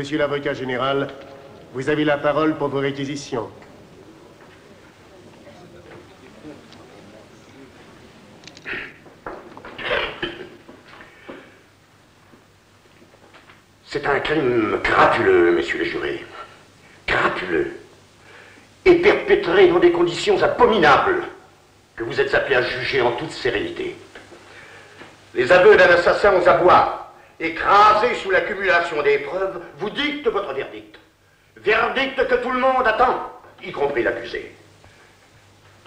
Monsieur l'avocat général, vous avez la parole pour vos réquisitions. C'est un crime crapuleux, messieurs les jurés. Crapuleux. Et perpétré dans des conditions abominables que vous êtes appelés à juger en toute sérénité. Les aveux d'un assassin aux abois, écrasés sous l'accumulation des preuves, vous dictent votre verdict. Verdict que tout le monde attend, y compris l'accusé.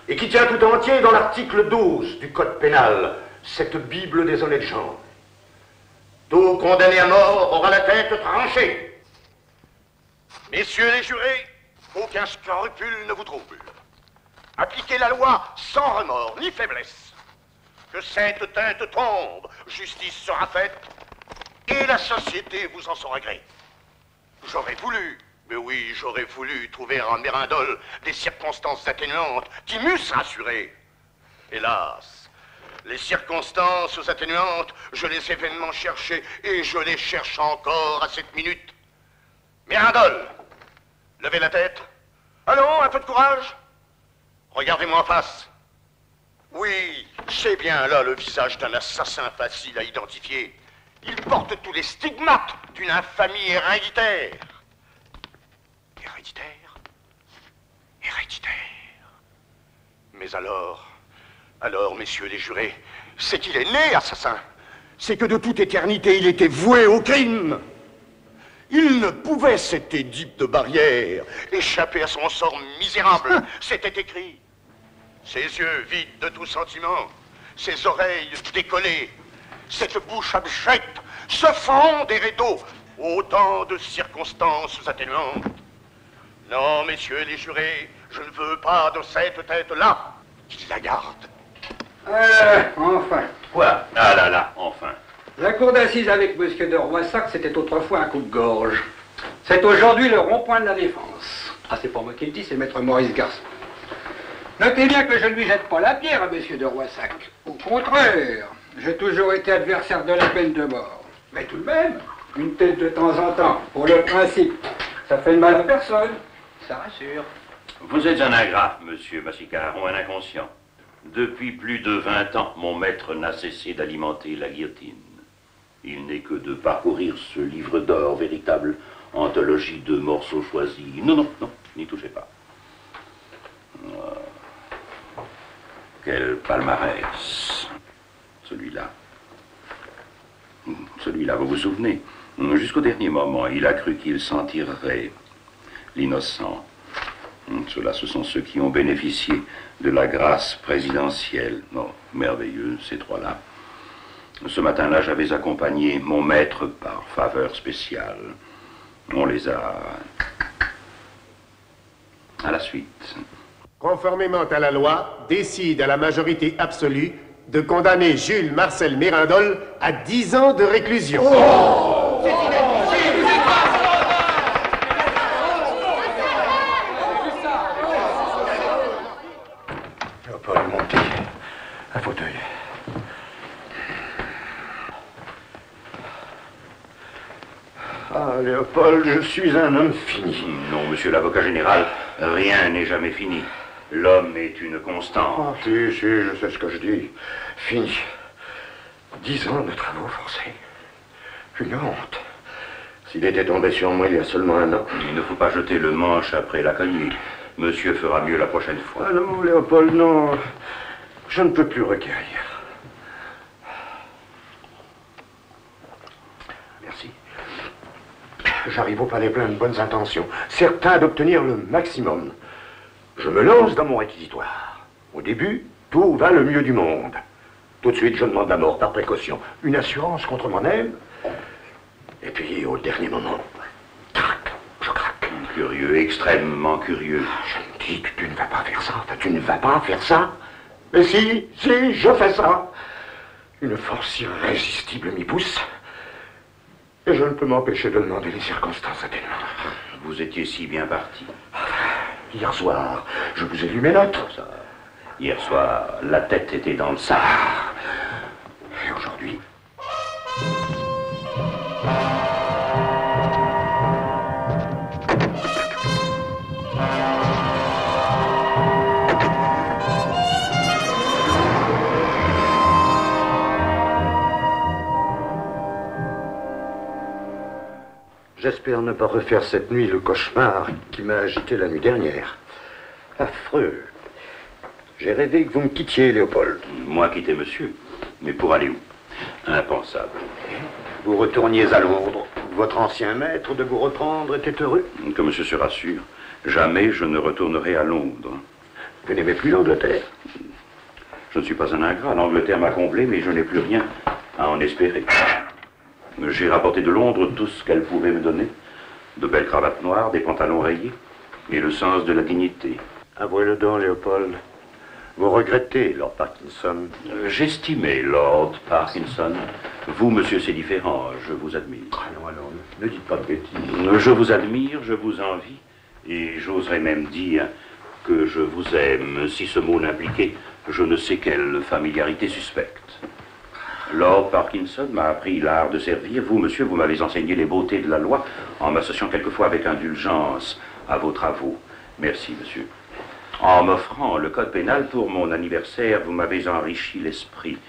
Et qui tient tout entier dans l'article 12 du Code pénal, cette Bible des honnêtes gens. Tout condamné à mort aura la tête tranchée. Messieurs les jurés, aucun scrupule ne vous trouble. Appliquez la loi sans remords ni faiblesse. Que cette tête tombe, justice sera faite, et la société vous en saura gré. J'aurais voulu, mais oui, j'aurais voulu trouver en Mérindol des circonstances atténuantes qui m'eussent rassuré. Hélas, les circonstances atténuantes, je les ai vainement cherchées, et je les cherche encore à cette minute. Mérindol, levez la tête. Allons, un peu de courage. Regardez-moi en face. Oui, c'est bien là le visage d'un assassin facile à identifier. Il porte tous les stigmates d'une infamie héréditaire. Héréditaire? Héréditaire. Mais alors, messieurs les jurés, c'est qu'il est né assassin. C'est que de toute éternité, il était voué au crime. Il ne pouvait, cet Édipe de barrière, échapper à son sort misérable. C'était écrit. Ses yeux vides de tout sentiment, ses oreilles décollées, cette bouche abjecte, ce front des rideaux, autant de circonstances atténuantes. Non, messieurs les jurés, je ne veux pas de cette tête-là. Qu'il la garde. Enfin. Quoi? Ah là là, enfin. La cour d'assises avec monsieur de Roissac, c'était autrefois un coup de gorge. C'est aujourd'hui le rond-point de la défense. Ah, c'est pas moi qui le dis, c'est maître Maurice Garçon. Notez bien que je ne lui jette pas la pierre à monsieur de Roissac. Au contraire, j'ai toujours été adversaire de la peine de mort. Mais tout de même, une tête de temps en temps, pour le principe, ça fait de mal à personne. Ça rassure. Vous êtes un ingrat, monsieur Massicard, ou un inconscient. Depuis plus de 20 ans, mon maître n'a cessé d'alimenter la guillotine. Il n'est que de parcourir ce livre d'or, véritable anthologie de morceaux choisis. Non, non, non, n'y touchez pas. Quel palmarès. Celui-là. Celui-là, vous vous souvenez? Jusqu'au dernier moment, il a cru qu'il s'en tirerait. L'innocent. Ceux-là, ce sont ceux qui ont bénéficié de la grâce présidentielle. Oh, merveilleux, ces trois-là. Ce matin-là, j'avais accompagné mon maître par faveur spéciale. On les a... à la suite. Conformément à la loi, décide à la majorité absolue de condamner Jules Marcel Mérindol à 10 ans de réclusion. Oh! Léopold, montez. Un fauteuil. Ah, Léopold, je suis un homme fini. Non, monsieur l'avocat général, rien n'est jamais fini. L'homme est une constante. Ah, si, je sais ce que je dis. Fini. 10 ans de travaux forcés. Une honte. S'il était tombé sur moi il y a seulement 1 an. Il ne faut pas jeter le manche après la cognée. Monsieur fera mieux la prochaine fois. Ah non, Léopold, non. Je ne peux plus requérir. Merci. J'arrive au palais plein de bonnes intentions, certain d'obtenir le maximum. Je me lance dans mon réquisitoire. Au début, tout va le mieux du monde. Tout de suite, je demande la mort par précaution. Une assurance contre moi-même. Et puis, au dernier moment, je craque. Curieux, extrêmement curieux. Je me dis que tu ne vas pas faire ça. Tu ne vas pas faire ça. Mais si, je fais ça. Une force irrésistible m'y pousse. Et je ne peux m'empêcher de demander les circonstances atténuantes. Vous étiez si bien parti. Hier soir, je vous ai lu mes notes. Ça, hier soir, la tête était dans le sac. Et aujourd'hui... J'espère ne pas refaire cette nuit le cauchemar qui m'a agité la nuit dernière. Affreux. J'ai rêvé que vous me quittiez, Léopold. Moi quitter monsieur? Mais pour aller où? Impensable. Vous retourniez à Londres. Votre ancien maître de vous reprendre était heureux. Que monsieur se rassure, jamais je ne retournerai à Londres. Vous n'aimez plus l'Angleterre? Je ne suis pas un ingrat. L'Angleterre m'a comblé, mais je n'ai plus rien à en espérer. J'ai rapporté de Londres tout ce qu'elle pouvait me donner. De belles cravates noires, des pantalons rayés, et le sens de la dignité. Avouez-le donc, Léopold. Vous regrettez, Lord Parkinson. J'estimais Lord Parkinson. Vous, monsieur, c'est différent. Je vous admire. Ah non, alors, ne dites pas de bêtises. Je vous admire, je vous envie, et j'oserais même dire que je vous aime, si ce mot n'impliquait je ne sais quelle familiarité suspecte. Lord Parkinson m'a appris l'art de servir. Vous, monsieur, vous m'avez enseigné les beautés de la loi en m'associant quelquefois avec indulgence à vos travaux. Merci, monsieur. En m'offrant le code pénal pour mon anniversaire, vous m'avez enrichi l'esprit.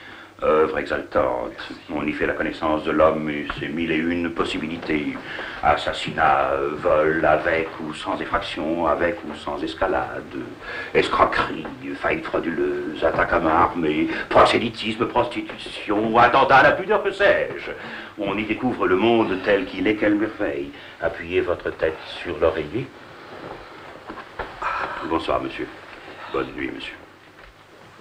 Œuvre exaltante. On y fait la connaissance de l'homme et ses mille et une possibilités. Assassinat, vol, avec ou sans effraction, avec ou sans escalade, escroquerie, faillite frauduleuse, attaque à main armée, prosélytisme, prostitution, attentat à la pudeur, que sais-je. On y découvre le monde tel qu'il est, quelle merveille. Appuyez votre tête sur l'oreiller. Bonsoir, monsieur. Bonne nuit, monsieur.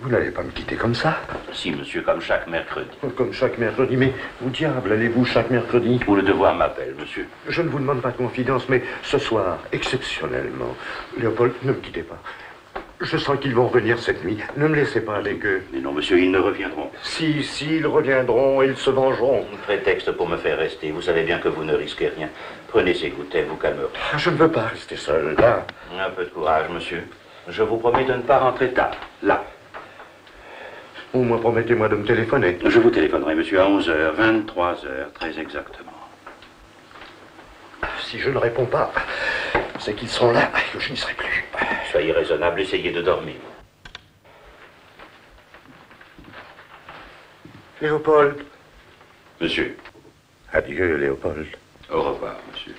Vous n'allez pas me quitter comme ça? Si, monsieur, comme chaque mercredi. Comme chaque mercredi, mais où diable allez-vous chaque mercredi? Où le devoir m'appelle, monsieur. Je ne vous demande pas de confidence, mais ce soir, exceptionnellement, Léopold, ne me quittez pas. Je sens qu'ils vont revenir cette nuit. Ne me laissez pas avec eux. Mais non, monsieur, ils ne reviendront. Si, ils reviendront, ils se vengeront. Un prétexte pour me faire rester. Vous savez bien que vous ne risquez rien. Prenez ces gouttets, vous calmerez. Je ne veux pas rester seul, là. Un peu de courage, monsieur. Je vous promets de ne pas rentrer tard. Là. Au moins, promettez-moi de me téléphoner. Je vous téléphonerai, monsieur, à 11h, 23h, très exactement. Si je ne réponds pas, c'est qu'ils seront là et que je n'y serai plus. Soyez raisonnable, essayez de dormir. Léopold. Monsieur. Adieu, Léopold. Au revoir, monsieur.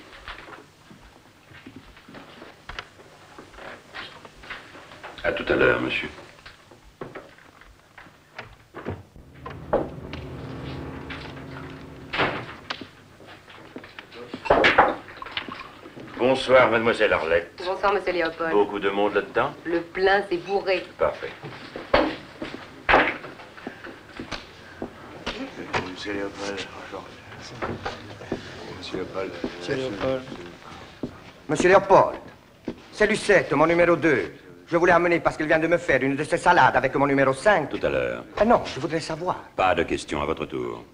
À tout à l'heure, monsieur. Bonsoir, mademoiselle Arlette. Bonsoir, monsieur Léopold. Beaucoup de monde là-dedans? Le plein, c'est bourré. Parfait. Monsieur Léopold, Monsieur Léopold. Monsieur Léopold. Monsieur Léopold, c'est Lucette, mon numéro 2. Je voulais amener parce qu'elle vient de me faire une de ces salades avec mon numéro 5. Tout à l'heure. Ah non, je voudrais savoir. Pas de questions, à votre tour.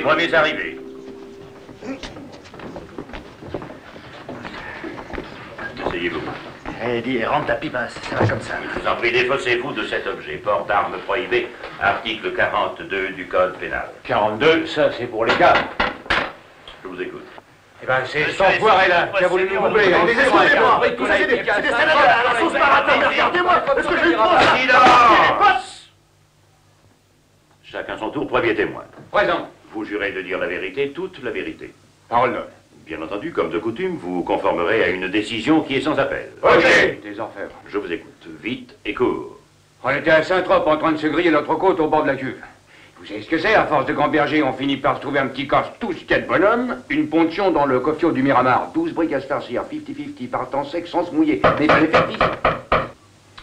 Premiers arrivés. Asseyez-vous. Dis, rentre ta pipe, hein, ça va comme ça. Je vous en prie, défaussez-vous de cet objet. Port d'armes prohibé, article 42 du Code pénal. 42, ça c'est pour les gars. Je vous écoute. Eh ben c'est cet enfoiré-là qui a voulu nous doubler. Excusez-moi, c'est des salades à la sauce paratone, regardez-moi, est-ce que j'ai eu trop ça? Silence! Chacun son tour, premier témoin. Présent. Vous jurez de dire la vérité, toute la vérité. Parole d'homme. Bien entendu, comme de coutume, vous vous conformerez à une décision qui est sans appel. Ok. Tes orfèvres. Je vous écoute, vite et court. On était à Saint-Trope en train de se griller notre côte au bord de la cuve. Vous savez ce que c'est? À force de gamberger, on finit par se trouver un petit corse tout ce qu'il y a de bonhomme, une ponction dans le coffio du Miramar, 12 briques à se farcir, 50-50, partant sec sans se mouiller. Mais fallait faire vite.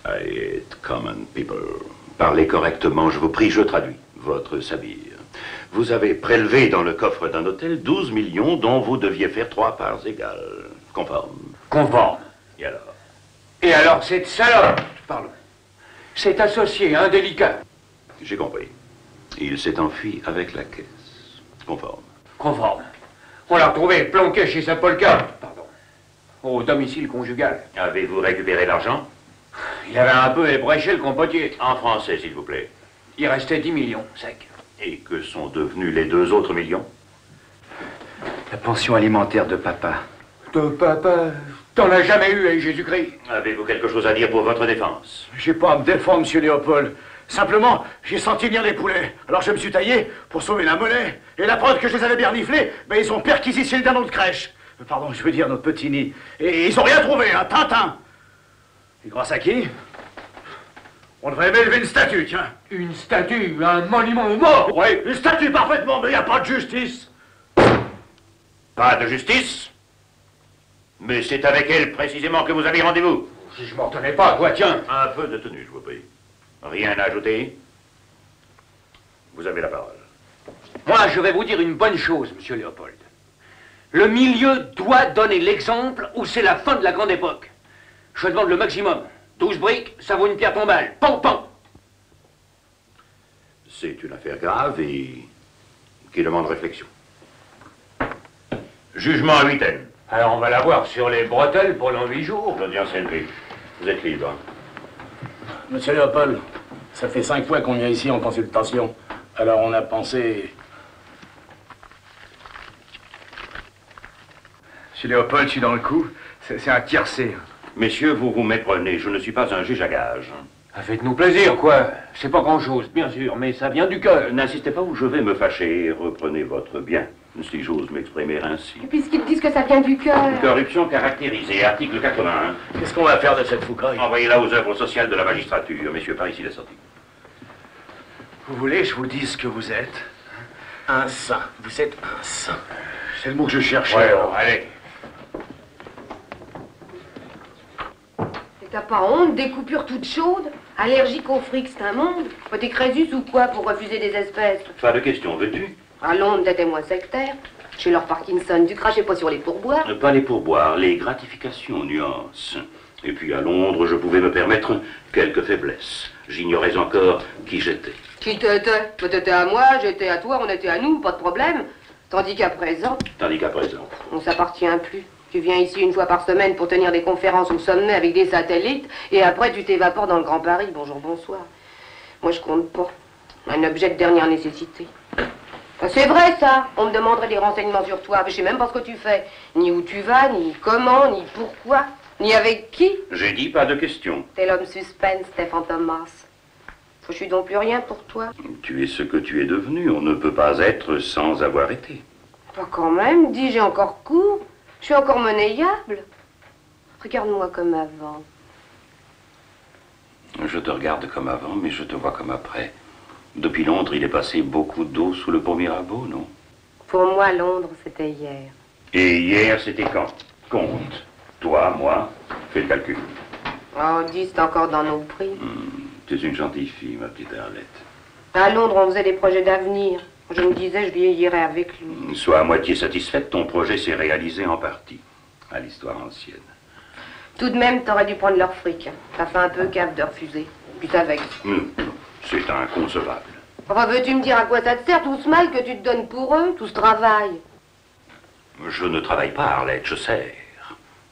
I hate common people. Parlez correctement, je vous prie, je traduis. Votre sabir. Vous avez prélevé dans le coffre d'un hôtel 12 millions dont vous deviez faire 3 parts égales. Conforme. Conforme. Et alors? Et alors, cette salope, pardon, cet associé indélicat. J'ai compris. Il s'est enfui avec la caisse. Conforme. Conforme. On l'a retrouvé planqué chez sa polka. Pardon. au domicile conjugal. Avez-vous récupéré l'argent? Il avait un peu ébréché le compotier. En français, s'il vous plaît. Il restait 10 millions, sec. Et que sont devenus les 2 autres millions? La pension alimentaire de papa. De papa? T'en as jamais eu avec Jésus-Christ. Avez-vous quelque chose à dire pour votre défense? J'ai pas à me défendre, monsieur Léopold. Simplement, j'ai senti venir les poulets. Alors je me suis taillé pour sauver la monnaie. Et la preuve que je les avais bien niflés, ben ils ont perquisitionné dans notre crèche. Pardon, je veux dire notre petit nid. Et ils ont rien trouvé, un Tintin. Et grâce à qui? On devrait élever une statue, tiens. Une statue, un monument aux morts. Oui, une statue parfaitement, mais il n'y a pas de justice. Pas de justice? Mais c'est avec elle précisément que vous avez rendez-vous. Si je m'en tenais pas, toi, tiens. Un peu de tenue, je vous prie. Rien à ajouter? Vous avez la parole. Moi, je vais vous dire une bonne chose, monsieur Léopold. Le milieu doit donner l'exemple ou c'est la fin de la grande époque. Je demande le maximum. 12 briques, ça vaut une pierre tombale. Pan, pan. C'est une affaire grave et qui demande réflexion. Jugement à huitaine. Alors on va la voir sur les bretelles pour l'an 8 jours. L'audience est levée. Vous êtes libre. Monsieur Léopold, ça fait 5 fois qu'on vient ici en consultation. Alors on a pensé... Monsieur Léopold, je suis dans le coup. C'est un tiercé. Messieurs, vous vous méprenez. Je ne suis pas un juge à gage. Faites-nous plaisir, quoi. C'est pas grand-chose, bien sûr, mais ça vient du cœur. N'insistez pas ou je vais me fâcher. Reprenez votre bien, si j'ose m'exprimer ainsi. Et puisqu'ils disent que ça vient du cœur. Corruption caractérisée, article 81. Qu'est-ce qu'on va faire de cette foucaille? Envoyez-la aux œuvres sociales de la magistrature. Messieurs, par ici la sortie. Vous voulez que je vous dise ce que vous êtes? Un saint. Vous êtes un saint. C'est le mot que je cherchais. Ouais, allez. Et t'as pas honte, des coupures toutes chaudes? Allergique au fric, c'est un monde. Faut t'es Crésus ou quoi pour refuser des espèces? Pas de question, veux-tu? À Londres, t'étais moins sectaire. Chez leur Parkinson, tu crachais pas sur les pourboires. Pas les pourboires, les gratifications, nuances. Et puis à Londres, je pouvais me permettre quelques faiblesses. J'ignorais encore qui j'étais. Qui t'étais? Toi t'étais à moi, j'étais à toi, on était à nous, pas de problème. Tandis qu'à présent, on s'appartient plus. Tu viens ici une fois par semaine pour tenir des conférences au sommet avec des satellites, et après tu t'évapores dans le Grand Paris. Bonjour, bonsoir. Moi je compte pas. Un objet de dernière nécessité. C'est vrai ça. On me demanderait des renseignements sur toi, mais je sais même pas ce que tu fais. Ni où tu vas, ni comment, ni pourquoi, ni avec qui. J'ai dit pas de question. T'es l'homme suspense, Stéphane Thomas. Je suis donc plus rien pour toi. Tu es ce que tu es devenu. On ne peut pas être sans avoir été. Pas quand même, dis, j'ai encore cours. Je suis encore monnayable. Regarde-moi comme avant. Je te regarde comme avant, mais je te vois comme après. Depuis Londres, il est passé beaucoup d'eau sous le pont Mirabeau, non? Pour moi, Londres, c'était hier. Et hier, c'était quand? Compte. Toi, moi, fais le calcul. Oh, dis, c'est encore dans nos prix. Tu es une gentille fille, ma petite Arlette. À Londres, on faisait des projets d'avenir. Je me disais, je vieillirais avec lui. Sois à moitié satisfaite, ton projet s'est réalisé en partie. À l'histoire ancienne. Tout de même, t'aurais dû prendre leur fric. Ça fait un peu cave de refuser. Puis ça vexe. C'est inconcevable. Enfin, veux-tu me dire à quoi ça te sert, tout ce mal que tu te donnes pour eux, tout ce travail? Je ne travaille pas, Arlette, je sers.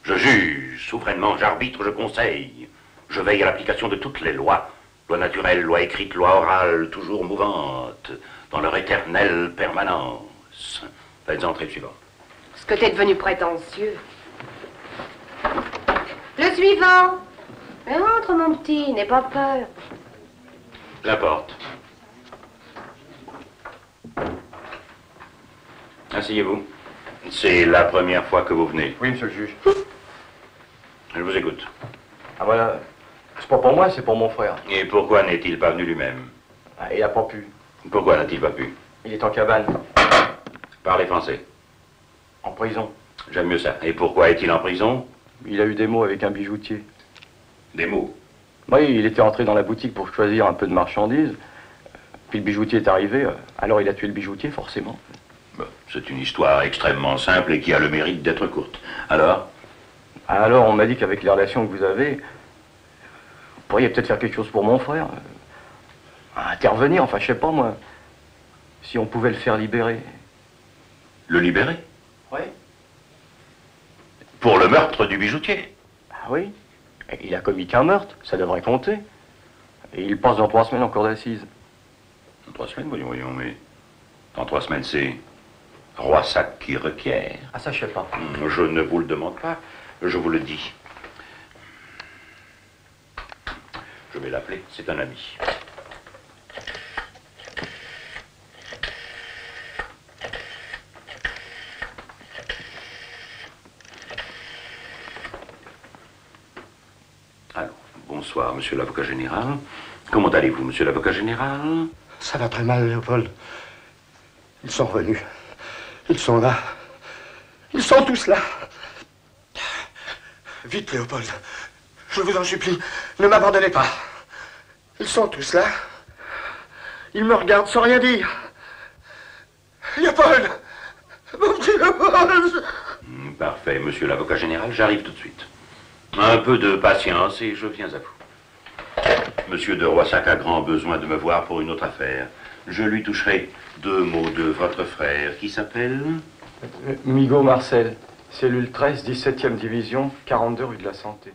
Je juge, souverainement, j'arbitre, je conseille. Je veille à l'application de toutes les lois. Loi naturelle, loi écrite, loi orale, toujours mouvantes, dans leur éternelle permanence. Faites entrer le suivant. Est-ce que t'es devenu prétentieux? Le suivant. Mais entre, mon petit, n'aie pas peur. La porte. Asseyez-vous. C'est la première fois que vous venez. Oui, monsieur le juge. Je vous écoute. Ah voilà, c'est pas pour moi, c'est pour mon frère. Et pourquoi n'est-il pas venu lui-même? Ah, il a pas pu. Pourquoi n'a-t-il pas pu? Il est en cabane. Parlez français. En prison. J'aime mieux ça. Et pourquoi est-il en prison? Il a eu des mots avec un bijoutier. Des mots? Oui, il était entré dans la boutique pour choisir un peu de marchandises. Puis le bijoutier est arrivé, alors il a tué le bijoutier, forcément. Bon, c'est une histoire extrêmement simple et qui a le mérite d'être courte. Alors? Alors, on m'a dit qu'avec les relations que vous avez, vous pourriez peut-être faire quelque chose pour mon frère. Intervenir, enfin, je sais pas, moi. Si on pouvait le faire libérer. Le libérer? Oui. Pour le meurtre du bijoutier. Ah oui. Et il a commis qu'un meurtre, ça devrait compter. Et il passe dans 3 semaines en cour d'assises. Dans 3 semaines, voyons, mais... Dans 3 semaines, c'est Roissac qui requiert. Ah, ça, je sais pas. Je ne vous le demande pas, je vous le dis. Je vais l'appeler, c'est un ami. Alors, bonsoir, monsieur l'avocat général. Comment allez-vous, monsieur l'avocat général? Ça va très mal, Léopold. Ils sont revenus. Ils sont là. Ils sont tous là. Vite, Léopold. Je vous en supplie, ne m'abandonnez pas. Ils sont tous là. Ils me regardent sans rien dire. Léopold! Mon petit Léopold! Parfait, monsieur l'avocat général, j'arrive tout de suite. Un peu de patience et je viens à vous. Monsieur de Roissac a grand besoin de me voir pour une autre affaire. Je lui toucherai 2 mots de votre frère, qui s'appelle... Migaud Marcel, cellule 13, 17e division, 42 rue de la Santé.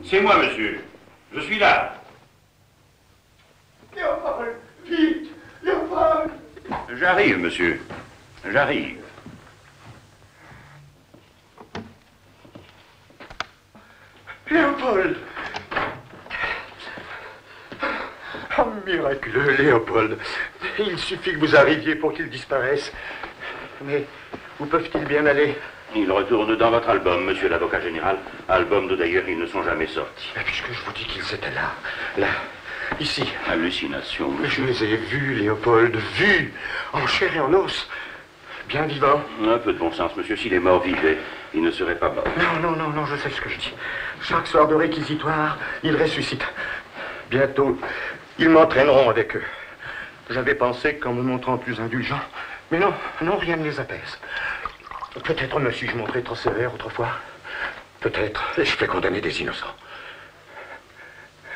C'est moi, monsieur. Je suis là. Léopold, vite! Léopold! J'arrive, monsieur. J'arrive. Léopold! Oh, miraculeux, Léopold. Il suffit que vous arriviez pour qu'il disparaisse. Mais où peuvent-ils bien aller? Ils retournent dans votre album, monsieur l'avocat général. Album dont d'ailleurs ils ne sont jamais sortis. Mais puisque je vous dis qu'ils étaient là, là, ici. Hallucination, monsieur. Je les ai vus, Léopold, vus, en chair et en os, bien vivants. Un peu de bon sens, monsieur. Si les morts vivaient, ils ne seraient pas morts. Non, je sais ce que je dis. Chaque soir de réquisitoire, ils ressuscitent. Bientôt, ils m'entraîneront avec eux. J'avais pensé qu'en me montrant plus indulgent, mais non, rien ne les apaise. Peut-être me suis-je montré trop sévère autrefois. Peut-être ai-je fait condamner des innocents.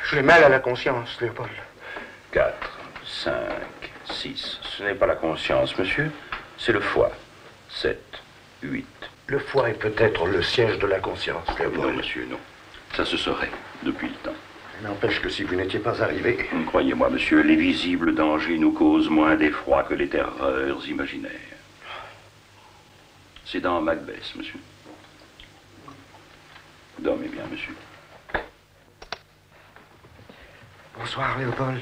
J'ai mal à la conscience, Léopold. 4, 5, 6. Ce n'est pas la conscience, monsieur. C'est le foie. 7, 8. Le foie est peut-être le siège de la conscience, Léopold. Non, monsieur, non. Ça se saurait depuis le temps. N'empêche que si vous n'étiez pas arrivé... Croyez-moi, monsieur, les visibles dangers nous causent moins d'effroi que les terreurs imaginaires. C'est dans Macbeth, monsieur. Dormez bien, monsieur. Bonsoir, Léopold.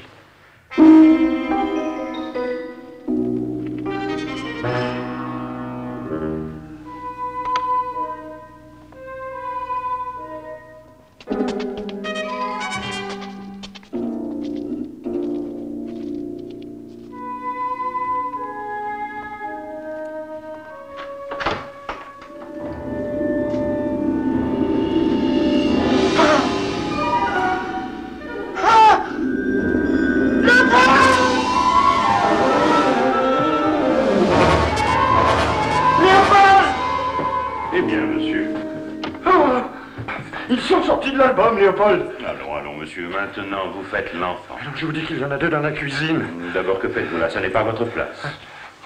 Léopold. Allons, monsieur, maintenant vous faites l'enfant. Alors, je vous dis qu'il y en a 2 dans la cuisine. D'abord, que faites-vous là? Ça n'est pas votre place. Ah,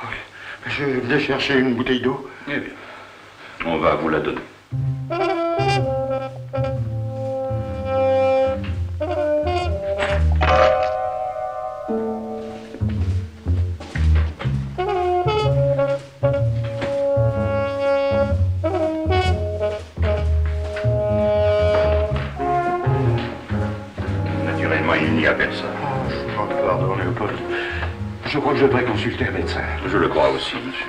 oui. Je venais chercher une bouteille d'eau. Eh bien, on va vous la donner. Je crois que je devrais consulter un médecin. Je le crois aussi, monsieur.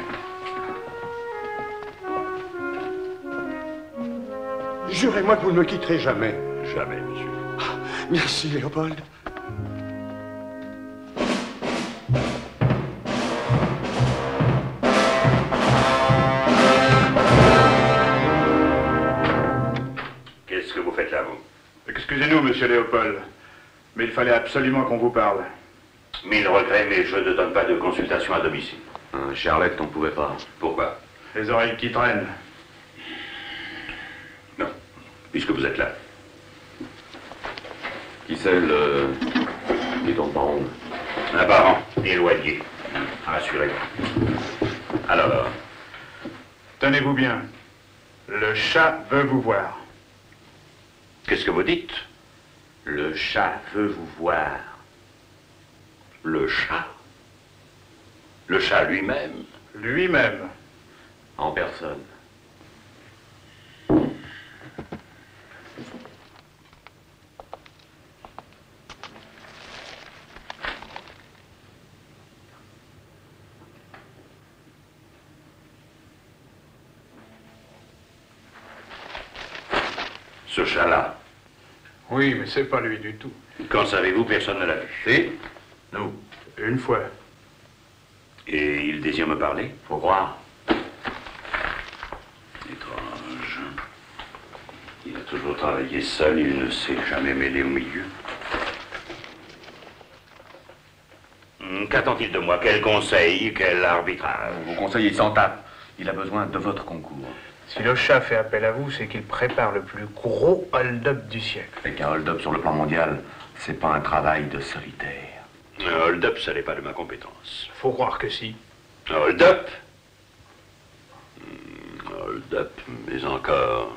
Jurez-moi que vous ne me quitterez jamais. Jamais, monsieur. Merci, Léopold. Qu'est-ce que vous faites là, vous? Excusez-nous, monsieur Léopold, mais il fallait absolument qu'on vous parle. Mille regrets, mais je ne donne pas de consultation à domicile. Charlotte, on ne pouvait pas. Pourquoi? Les oreilles qui traînent. Non, puisque vous êtes là. Qui c'est les ton baron? Un baron, éloigné. Rassurez-vous. Alors, Tenez-vous bien. Le chat veut vous voir. qu'est-ce que vous dites? Le chat veut vous voir. Le chat? Le chat lui-même? Lui-même. En personne. Ce chat-là? Oui, mais c'est pas lui du tout. Qu'en savez-vous? Personne ne l'a vu. Si? Nous. Une fois. Et il désire me parler? Faut croire. Étrange. Il a toujours travaillé seul, il ne s'est jamais mêlé au milieu. Qu'attend-il de moi? Quel conseil? Quel arbitrage? Vos conseils, il s'en tape. Il a besoin de votre concours. Si le chat fait appel à vous, c'est qu'il prépare le plus gros hold-up du siècle. Et qu'un hold-up sur le plan mondial, c'est pas un travail de solitaire. Un hold-up, ça n'est pas de ma compétence. Faut croire que si. Un hold-up? Hold-up, mais encore.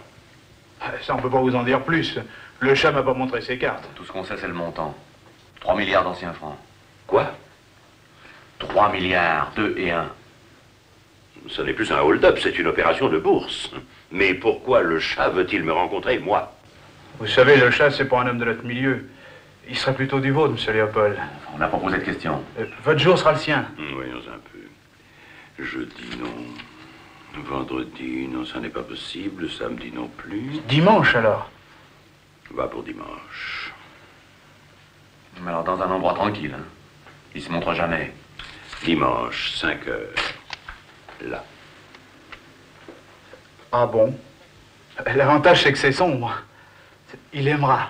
Ça, on peut pas vous en dire plus. Le chat m'a pas montré ses cartes. Tout ce qu'on sait, c'est le montant. 3 milliards d'anciens francs. Quoi? 3 milliards, 2 et 1. Ce n'est plus un hold-up, c'est une opération de bourse. Mais pourquoi le chat veut-il me rencontrer, moi? Vous savez, le chat, c'est pas un homme de notre milieu. Il serait plutôt du vôtre, monsieur Léopold. On n'a pas posé de question. Votre jour sera le sien. Voyons un peu. Jeudi, non. Vendredi, non, ça n'est pas possible. Samedi, non plus. Dimanche, alors? Va pour dimanche. Mais alors, dans un endroit tranquille, hein. Il se montre jamais. Dimanche, 5 heures. Là. Ah bon? L'avantage, c'est que c'est sombre. Il aimera.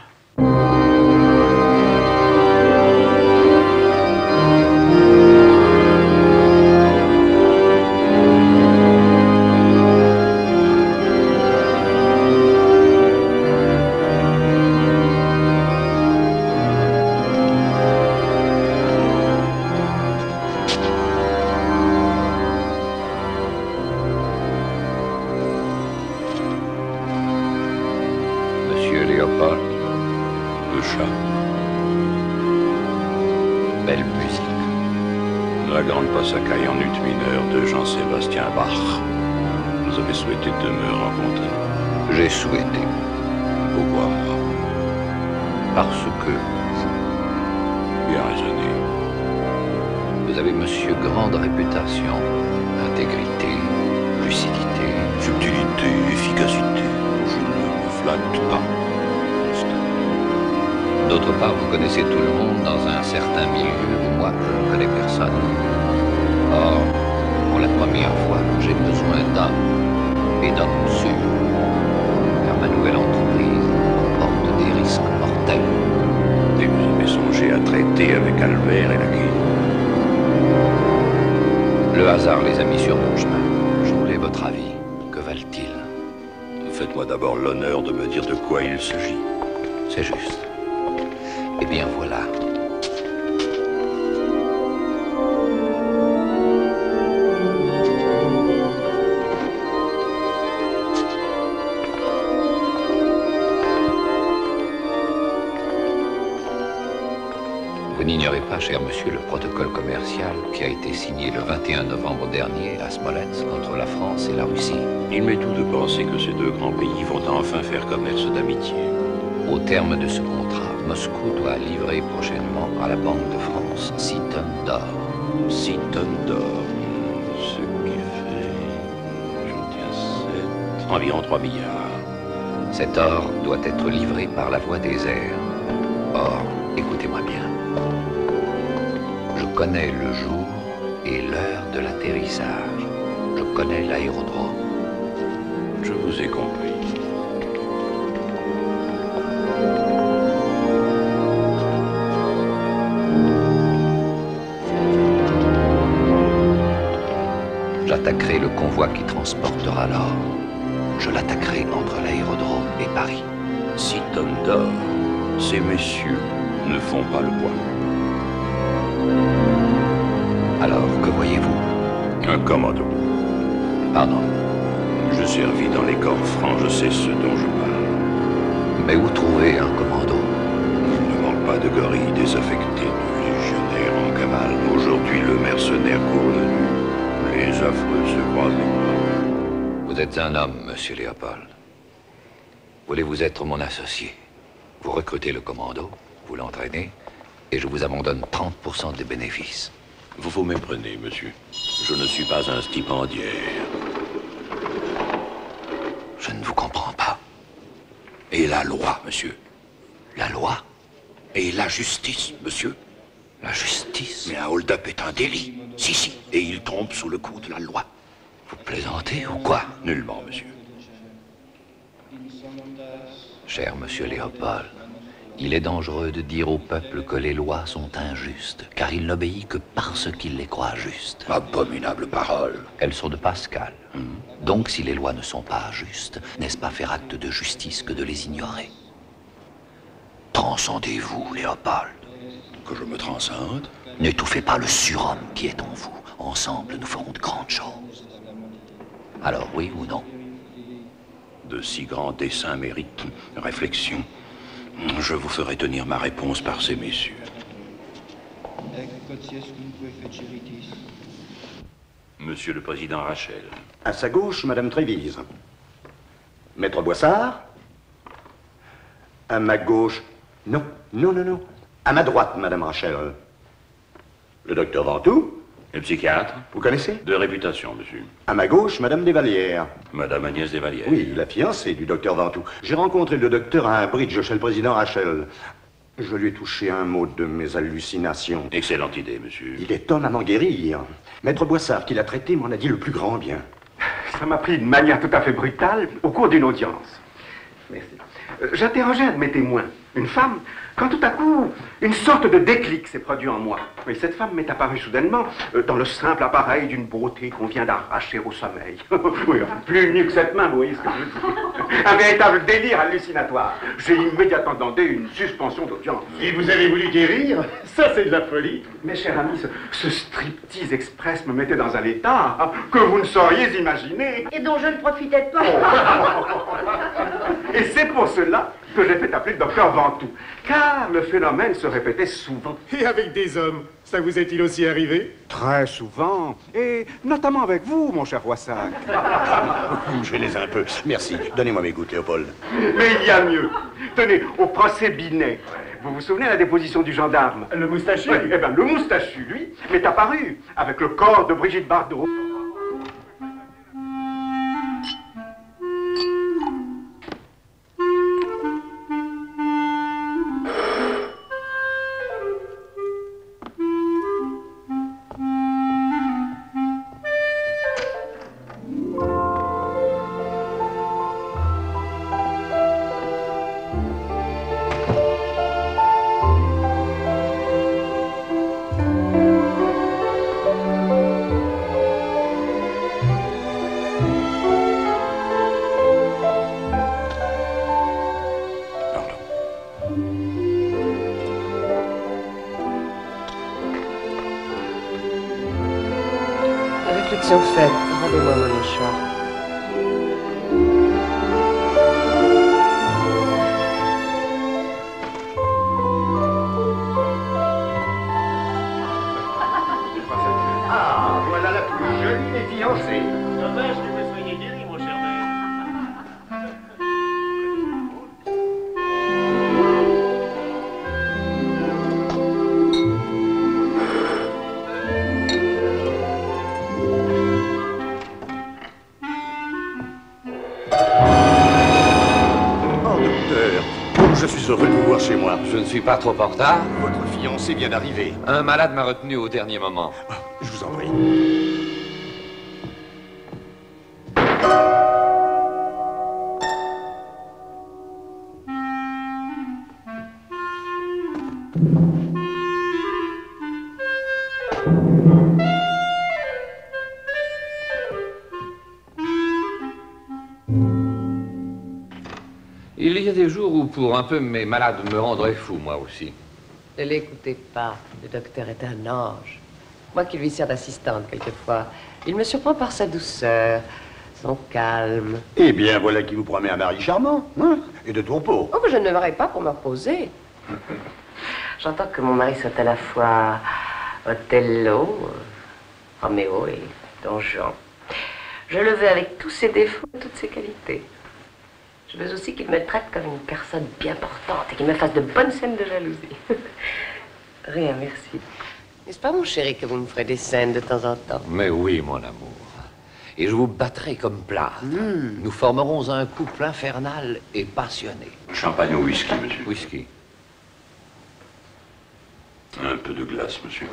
Passacaille en ut mineur de Jean-Sébastien Bach. Vous avez souhaité de me rencontrer? J'ai souhaité. Pourquoi? Parce que... Bien raisonné. Vous avez, monsieur, grande réputation. Intégrité, lucidité... Subtilité, efficacité. Je ne me flatte pas. D'autre part, vous connaissez tout le monde dans un certain milieu où moi, je ne connais personne. Or, pour la première fois, j'ai besoin d'hommes, et d'hommes sûrs. Car ma nouvelle entreprise porte des risques mortels. Et vous avez songé à traiter avec Albert et la Guille? Le hasard les a mis sur mon chemin. Je voulais votre avis. Que valent-ils? Faites-moi d'abord l'honneur de me dire de quoi il s'agit. C'est juste. Eh bien, voilà. Vous n'ignorez pas, cher monsieur, le protocole commercial qui a été signé le 21 novembre dernier à Smolensk entre la France et la Russie. Il m'est doux de penser que ces deux grands pays vont enfin faire commerce d'amitié. Au terme de ce contrat, Moscou doit livrer prochainement à la Banque de France 6 tonnes d'or. 6 tonnes d'or. Ce qui fait... J'en tiens 7... Environ 3 milliards. Cet or doit être livré par la voie des airs. Or, écoutez-moi bien. Je connais le jour et l'heure de l'atterrissage. Je connais l'aérodrome. Je vous ai compris. J'attaquerai le convoi qui transportera l'or. Je l'attaquerai entre l'aérodrome et Paris. 6 tonnes d'or, ces messieurs ne font pas le poids. Alors, que voyez-vous? Un commando. Pardon? Je servis dans les corps francs, je sais ce dont je parle. Mais où trouver un commando? Il ne manque pas de gorilles désaffectés, de légionnaires en cavale. Aujourd'hui, le mercenaire court le nu. Les affreux se croisent les bras. Vous êtes un homme, monsieur Léopold. Voulez-vous être mon associé? Vous recrutez le commando, vous l'entraînez, et je vous abandonne 30% des bénéfices. Vous vous méprenez, monsieur. Je ne suis pas un stipendiaire. Je ne vous comprends pas. Et la loi, monsieur? La loi? Et la justice, monsieur? La justice? Mais un hold-up est un délit. Si. Et il tombe sous le coup de la loi. Vous plaisantez ou quoi? Nullement, monsieur. Cher monsieur Léopold, il est dangereux de dire au peuple que les lois sont injustes, car il n'obéit que parce qu'il les croit justes. Abominable parole. Elles sont de Pascal. Donc, si les lois ne sont pas justes, n'est-ce pas faire acte de justice que de les ignorer? Transcendez-vous, Léopold. Que je me transcende? N'étouffez pas le surhomme qui est en vous. Ensemble, nous ferons de grandes choses. Alors, oui ou non? De si grands desseins méritent réflexion. Je vous ferai tenir ma réponse par ces messieurs. Monsieur le Président Rachel. À sa gauche, Madame Trévise. Maître Boissard. À ma gauche... Non. À ma droite, Madame Rachel. Le docteur Ventoux. Le psychiatre. Vous connaissez? De réputation, monsieur. À ma gauche, Madame Desvallières. Madame Agnès Desvallières. Oui, la fiancée du docteur Ventoux. J'ai rencontré le docteur à un bridge chez le président Rachel. Je lui ai touché un mot de mes hallucinations. Excellente idée, monsieur. Il est homme à m'en guérir. Maître Boissard, qui l'a traité, m'en a dit le plus grand bien. Ça m'a pris d'une manière tout à fait brutale au cours d'une audience. Merci. J'interrogeais un de mes témoins, une femme, quand tout à coup, une sorte de déclic s'est produit en moi. Et cette femme m'est apparue soudainement dans le simple appareil d'une beauté qu'on vient d'arracher au sommeil. Oui, plus nu que cette main, vous voyez ce que je veux dire. Un véritable délire hallucinatoire. J'ai immédiatement demandé une suspension d'audience. Et vous avez voulu guérir? Ça, c'est de la folie. Mes chers amis, ce striptease express me mettait dans un état que vous ne sauriez imaginer. Et dont je ne profitais pas. Et c'est pour cela que j'ai fait appeler le docteur Ventoux, car le phénomène se répétait souvent. Et avec des hommes, ça vous est-il aussi arrivé? Très souvent, et notamment avec vous, mon cher Roissac. Je vais les un peu. Merci. Donnez-moi mes gouttes, Léopold. Mais il y a mieux. Tenez, au procès Binet, vous vous souvenez de la déposition du gendarme? Le moustachu? Oui, eh bien, le moustachu, lui, m'est apparu avec le corps de Brigitte Bardot. Réflexion faite, rendez-moi mon écharpe. Ah, voilà la plus jolie des fiancées. Dommage que vous soyez guéri, mon cher maître. je suis heureux de vous voir chez moi. Je ne suis pas trop en retard. Votre fiancé vient d'arriver. Un malade m'a retenu au dernier moment. Je vous en prie. Il y a des jours où, pour un peu, mes malades me rendraient fou, moi aussi. Ne l'écoutez pas. Le docteur est un ange. Moi qui lui sers d'assistante quelquefois, il me surprend par sa douceur, son calme. Eh bien, voilà qui vous promet un mari charmant, hein, et de tourpeau. Oh, mais je ne me verrai pas pour me reposer. J'entends que mon mari soit à la fois Othello, Roméo et Don Juan. Je le veux avec tous ses défauts et toutes ses qualités. Je veux aussi qu'il me traite comme une personne bien portante et qu'il me fasse de bonnes scènes de jalousie. Rien, merci. N'est-ce pas, mon chéri, que vous me ferez des scènes de temps en temps? Mais oui, mon amour. Et je vous battrai comme plâtre. Nous formerons un couple infernal et passionné. Champagne ou whisky, monsieur? Whisky. Un peu de glace, monsieur.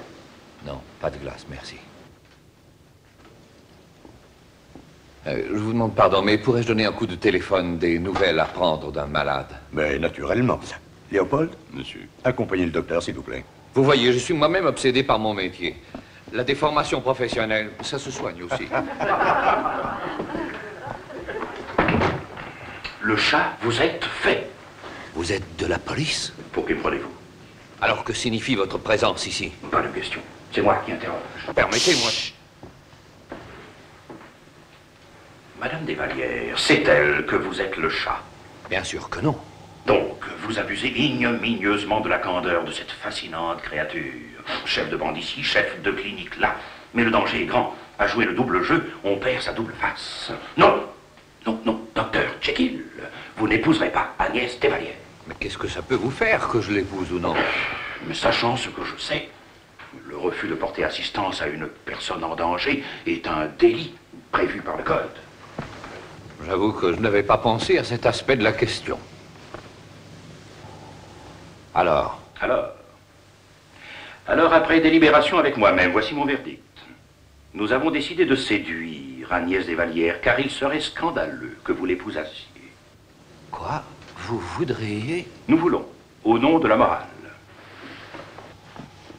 Non, pas de glace, merci. Je vous demande pardon, mais pourrais-je donner un coup de téléphone, des nouvelles à prendre d'un malade? Mais naturellement. Léopold? Monsieur. Accompagnez le docteur, s'il vous plaît. Vous voyez, je suis moi-même obsédé par mon métier. La déformation professionnelle, ça se soigne aussi. Le chat, vous êtes fait. Vous êtes de la police? Pour qui prenez-vous? Alors que signifie votre présence ici? Pas de question. C'est moi qui interroge. Permettez-moi. Madame Desvallières, sait-elle que vous êtes le chat? Bien sûr que non. Donc, vous abusez ignominieusement de la candeur de cette fascinante créature. Chef de bande ici, chef de clinique là. Mais le danger est grand. À jouer le double jeu, on perd sa double face. Non, non, non, docteur Jekyll, vous n'épouserez pas Agnès Desvallières. Mais qu'est-ce que ça peut vous faire que je l'épouse ou non? Mais sachant ce que je sais, le refus de porter assistance à une personne en danger est un délit prévu par le code. J'avoue que je n'avais pas pensé à cet aspect de la question. Alors, après délibération avec moi-même, voici mon verdict. Nous avons décidé de séduire Agnès Desvallières, car il serait scandaleux que vous l'épousassiez. Quoi? Vous voudriez? Nous voulons, au nom de la morale.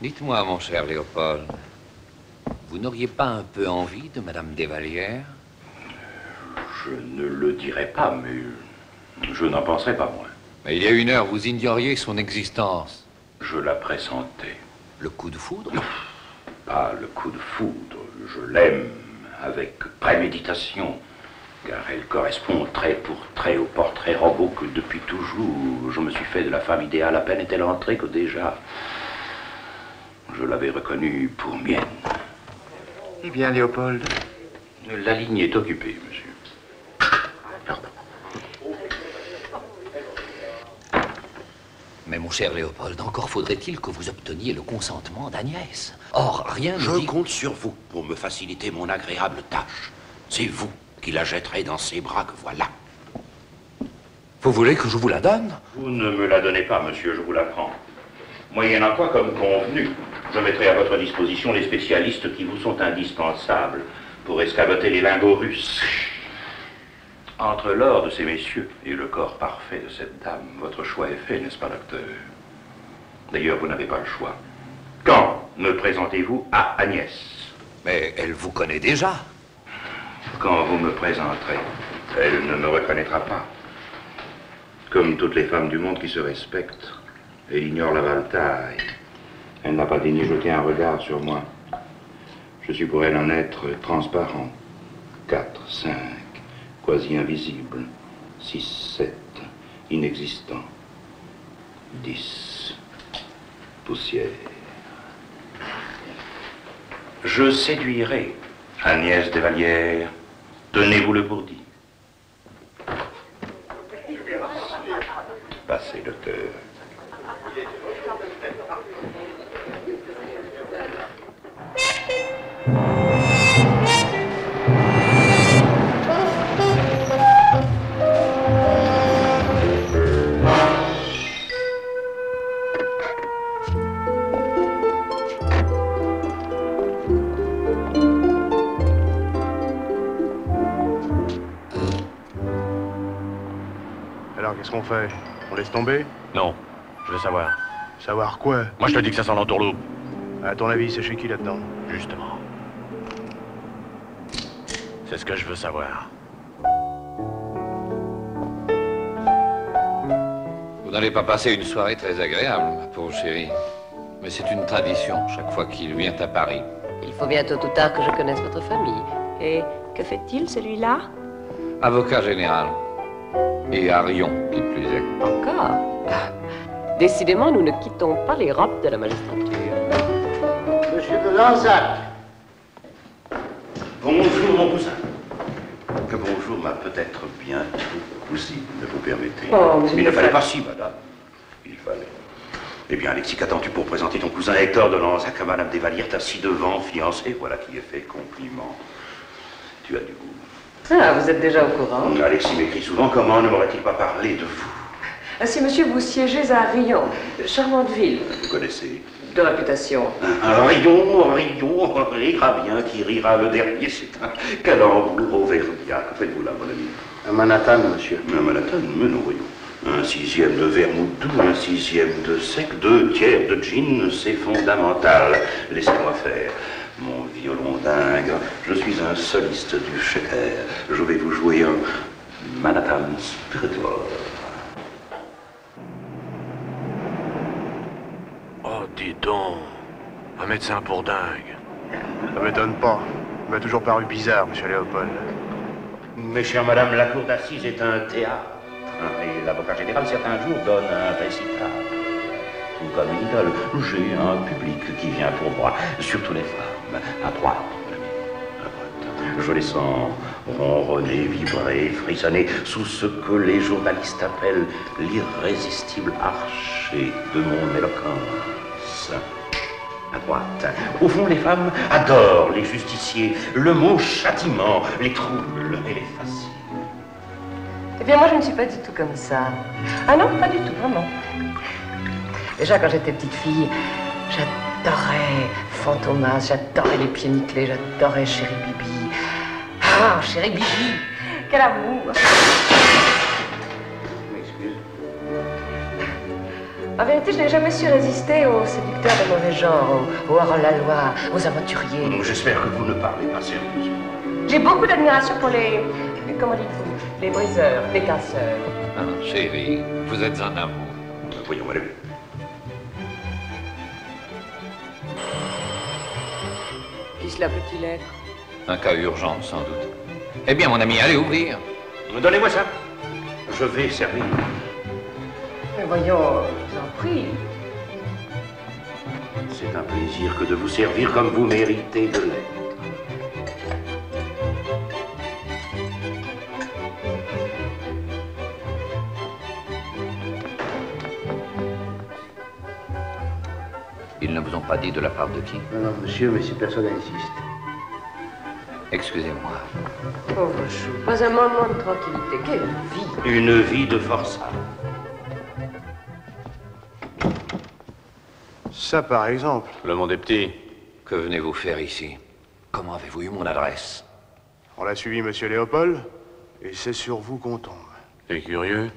Dites-moi, mon cher Léopold, vous n'auriez pas un peu envie de Madame Desvallières? Je ne le dirai pas, mais je n'en penserai pas moins. Mais il y a une heure, vous ignoriez son existence. Je la pressentais. Le coup de foudre? Non, pas le coup de foudre. Je l'aime avec préméditation, car elle correspond trait pour trait au portrait robot que depuis toujours je me suis fait de la femme idéale. À peine est-elle entrée que déjà je l'avais reconnue pour mienne. Eh bien, Léopold? La ligne est occupée, monsieur. Mais mon cher Léopold, encore faudrait-il que vous obteniez le consentement d'Agnès. Or, rien ne dit... Je compte sur vous pour me faciliter mon agréable tâche. C'est vous qui la jetterez dans ses bras que voilà. Vous voulez que je vous la donne? Vous ne me la donnez pas, monsieur, je vous la prends. Moyennant quoi, comme convenu, je mettrai à votre disposition les spécialistes qui vous sont indispensables pour escamoter les lingots russes. Entre l'or de ces messieurs et le corps parfait de cette dame, votre choix est fait, n'est-ce pas, docteur? D'ailleurs, vous n'avez pas le choix. Quand me présentez-vous à Agnès? Mais elle vous connaît déjà. Quand vous me présenterez, elle ne me reconnaîtra pas. Comme toutes les femmes du monde qui se respectent et ignorent la valetaille, elle n'a pas daigné jeter un regard sur moi. Je suis pour elle un être transparent. 4, 5, quasi invisible. 6, 7, inexistant. 10, poussière. Je séduirai Agnès Desvallières. Tenez-vous-le pour dit. Passez, docteur. Alors, qu'est-ce qu'on fait? On laisse tomber? Non, je veux savoir. Savoir quoi? Moi, je te dis que ça sent l'entourloupe. À ton avis, c'est chez qui là-dedans? Justement. C'est ce que je veux savoir. Vous n'allez pas passer une soirée très agréable, ma pauvre chérie. Mais c'est une tradition chaque fois qu'il vient à Paris. Il faut bien tôt ou tard que je connaisse votre famille. Et que fait-il, celui-là? Avocat général. Et à Rion, qui plus est. Encore? Décidément, nous ne quittons pas les robes de la magistrature. Monsieur de Lanzac. Bonjour, mon cousin. Bonjour, ma peut-être bien cousine, vous permettez. Oh, mais il ne fallait pas si, madame. Il fallait. Eh bien, Alexis, qu'attends-tu pour présenter ton cousin Hector de Lanzac à Madame Desvalières, assis devant, fiancé? Voilà qui est fait, compliment. Tu as du goût. Ah, vous êtes déjà au courant? Alexis m'écrit souvent, comment ne m'aurait-il pas parlé de vous? Ah, si, monsieur, vous siégez à Rion, charmante ville. Vous connaissez? De réputation. Rion, rira bien, qui rira le dernier, c'est un calembour auvergnat. Que faites-vous là, mon ami? Un Manhattan, monsieur. Un Manhattan? Mais non, voyons. Un 6e de vermouth doux, un 6e de sec, 2 tiers de gin, c'est fondamental. Laissez-moi faire. Mon violon dingue, je suis un soliste du Shaker. Je vais vous jouer un Manhattan Spiritual. Oh, dis donc. Un médecin pour dingue. Ça m'étonne pas. Il m'a toujours paru bizarre, monsieur Léopold. Mes chères madame, la cour d'assises est un théâtre. Et l'avocat général, certains jours, donne un récital. Tout comme une idole. J'ai un public qui vient pour moi, surtout les femmes. À droite, mon ami, à droite. Je les sens ronronner, vibrer, frissonner sous ce que les journalistes appellent l'irrésistible archer de mon éloquence. À droite. Au fond, les femmes adorent les justiciers, le mot châtiment, les troubles et les fascine. Eh bien, moi, je ne suis pas du tout comme ça. Ah non, pas du tout, vraiment. Déjà, quand j'étais petite fille, j'adorais Fantomas, j'adorais les pieds nickelés, j'adorais Chéri Bibi. Ah, Chéri Bibi, quel amour! M'excuse. En vérité, je n'ai jamais su résister aux séducteurs de mauvais genre, aux hors-la-loi, aux aventuriers. J'espère que vous ne parlez pas sérieusement. J'ai beaucoup d'admiration pour les comment dites-vous, les briseurs, les casseurs. Ah, chérie, vous êtes un amour. Voyons, allez. Qui cela peut-il être? Un cas urgent, sans doute. Eh bien, mon ami, allez ouvrir. Donnez-moi ça. Je vais servir. Mais voyons, je vous en prie. C'est un plaisir que de vous servir comme vous méritez de l'être. Ils ne vous ont pas dit de la part de qui? Non, monsieur, mais si personne insiste. Excusez-moi. Pauvre chou, pas un moment de tranquillité. Quelle vie! Une vie de forçat. Ça, par exemple. Le monde est petit. Que venez-vous faire ici? Comment avez-vous eu mon adresse? On l'a suivi, monsieur Léopold, et c'est sur vous qu'on tombe. T'es curieux?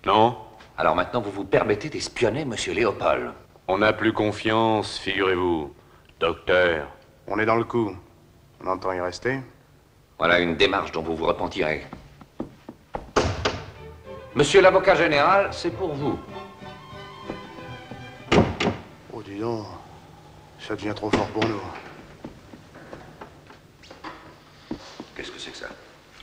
Non? Alors maintenant, vous vous permettez d'espionner monsieur Léopold? On n'a plus confiance, figurez-vous. Docteur. On est dans le coup. On entend y rester. Voilà une démarche dont vous vous repentirez. Monsieur l'avocat général, c'est pour vous. Oh, dis donc. Ça devient trop fort pour nous. Qu'est-ce que c'est que ça?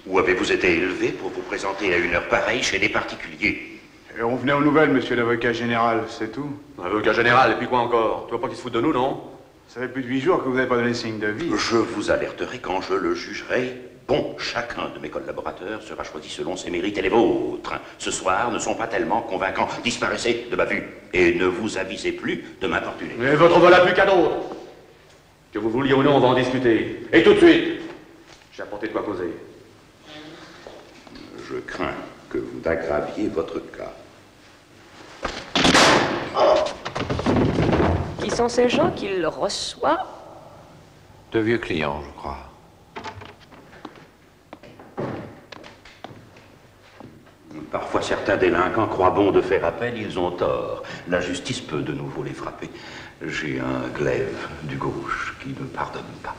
Où avez-vous été élevé pour vous présenter à une heure pareille chez des particuliers? Et on venait aux nouvelles, monsieur l'avocat général, c'est tout. Avocat général, et puis quoi encore? Tu vois pas qu'ils se foutent de nous, non? Ça fait plus de 8 jours que vous n'avez pas donné signe de vie. Je vous alerterai quand je le jugerai. Bon, chacun de mes collaborateurs sera choisi selon ses mérites et les vôtres. Ce soir ne sont pas tellement convaincants. Disparaissez de ma vue et ne vous avisez plus de m'importuner. Mais votre vol a plus qu'à d'autres. Que vous vouliez ou non, on va en discuter. Et tout de suite. J'ai apporté de quoi causer. Je crains que vous n'aggraviez votre cas. Qui sont ces gens qu'il reçoit? De vieux clients, je crois. Parfois, certains délinquants croient bon de faire appel, ils ont tort. La justice peut de nouveau les frapper. J'ai un glaive du gauche qui ne pardonne pas.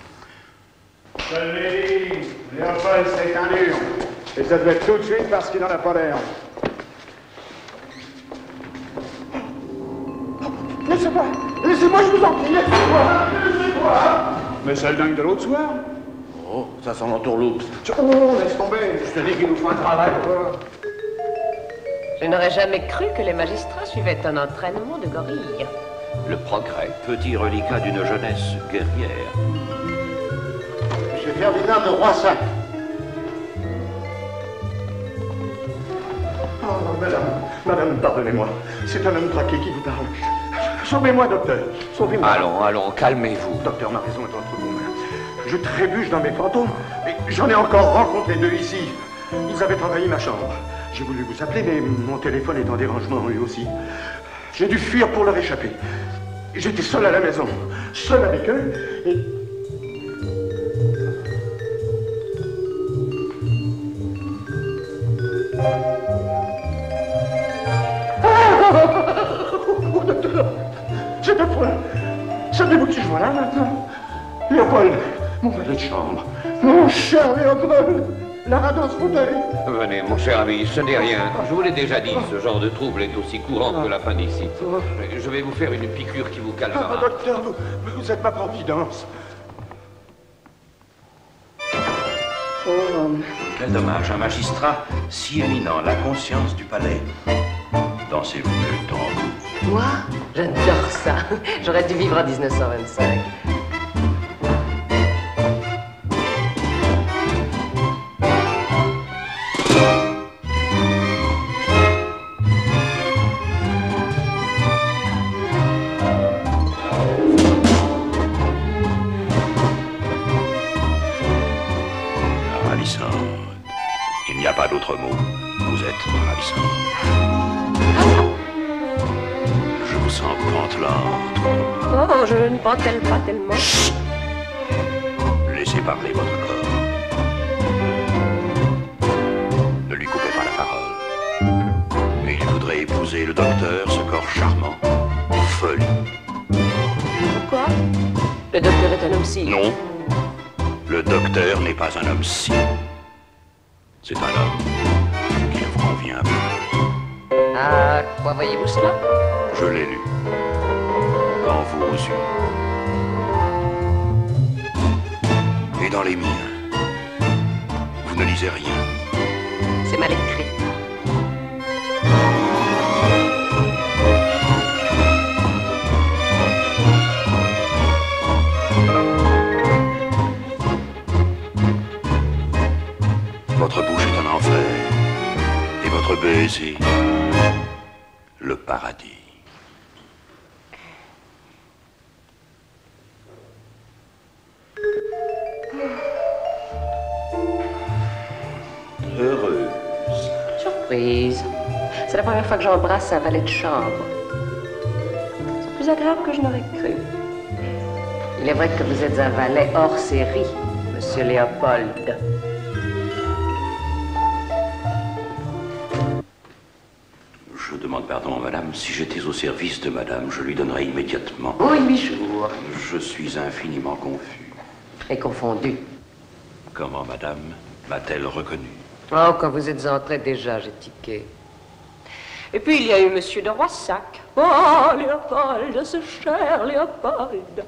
Léopold s'est étendu. Et ça devait être tout de suite parce qu'il n'en a pas l'air. Laissez-moi, laissez-moi, je vous en prie, laissez-moi. Mais c'est le dingue de l'autre soir. Oh, ça sent l'entourloupe. Oh, laisse tomber, je te dis qu'il nous faut un travail. Je n'aurais jamais cru que les magistrats suivaient un entraînement de gorille. Le progrès, petit reliquat d'une jeunesse guerrière. Monsieur Ferdinand de Roissac. Oh, madame, pardonnez-moi. C'est un homme traqué qui vous parle. Sauvez-moi, docteur. Sauvez-moi. Allons, calmez-vous. Docteur, ma raison est entre vos mains. Je trébuche dans mes fantômes. Et j'en ai encore rencontré 2 ici. Ils avaient envahi ma chambre. J'ai voulu vous appeler, mais mon téléphone est en dérangement lui aussi. J'ai dû fuir pour leur échapper. J'étais seul à la maison, seul avec eux, et... Oh, docteur, c'est affreux. Savez-vous qui je vois là maintenant? Léopold, mon valet de chambre. Mon cher Léopold, la radence fauteuil. Venez, mon cher ami, ce n'est rien. Je vous l'ai déjà dit, ce genre de trouble est aussi courant que la appendicite. Je vais vous faire une piqûre qui vous calmera. Docteur, vous êtes ma providence. Quel dommage, un magistrat si éminent, la conscience du palais. Dansez-vous le tango? Moi, j'adore ça. J'aurais dû vivre en 1925. Ravissante. Il n'y a pas d'autre mot. Vous êtes ravissante. Je vous sens pantelante. Oh, je ne pantelle pas tellement. Chut. Laissez parler votre corps. Ne lui coupez pas la parole. Mais il voudrait épouser le docteur, ce corps charmant. Folie. Pourquoi? Le docteur est un homme si. Non. Le docteur n'est pas un homme si. C'est un homme qui ne vous convient pas. Ah, quoi voyez-vous cela? Je l'ai lu. Dans vos yeux. Et dans les miens. Vous ne lisez rien. C'est mal écrit. Votre bouche est un enfer. Et votre baiser, le paradis. Heureuse. Surprise. C'est la première fois que j'embrasse un valet de chambre. C'est plus agréable que je n'aurais cru. Il est vrai que vous êtes un valet hors série, monsieur Léopold. Je demande pardon, madame. Si j'étais au service de madame, je lui donnerais immédiatement. Oui, 8 jours. Je suis infiniment confus. Et confondu. Comment madame m'a-t-elle reconnu? Oh, quand vous êtes entré déjà, j'ai tiqué. Et puis il y a eu monsieur de Roissac. Oh, Léopold, ce cher Léopold.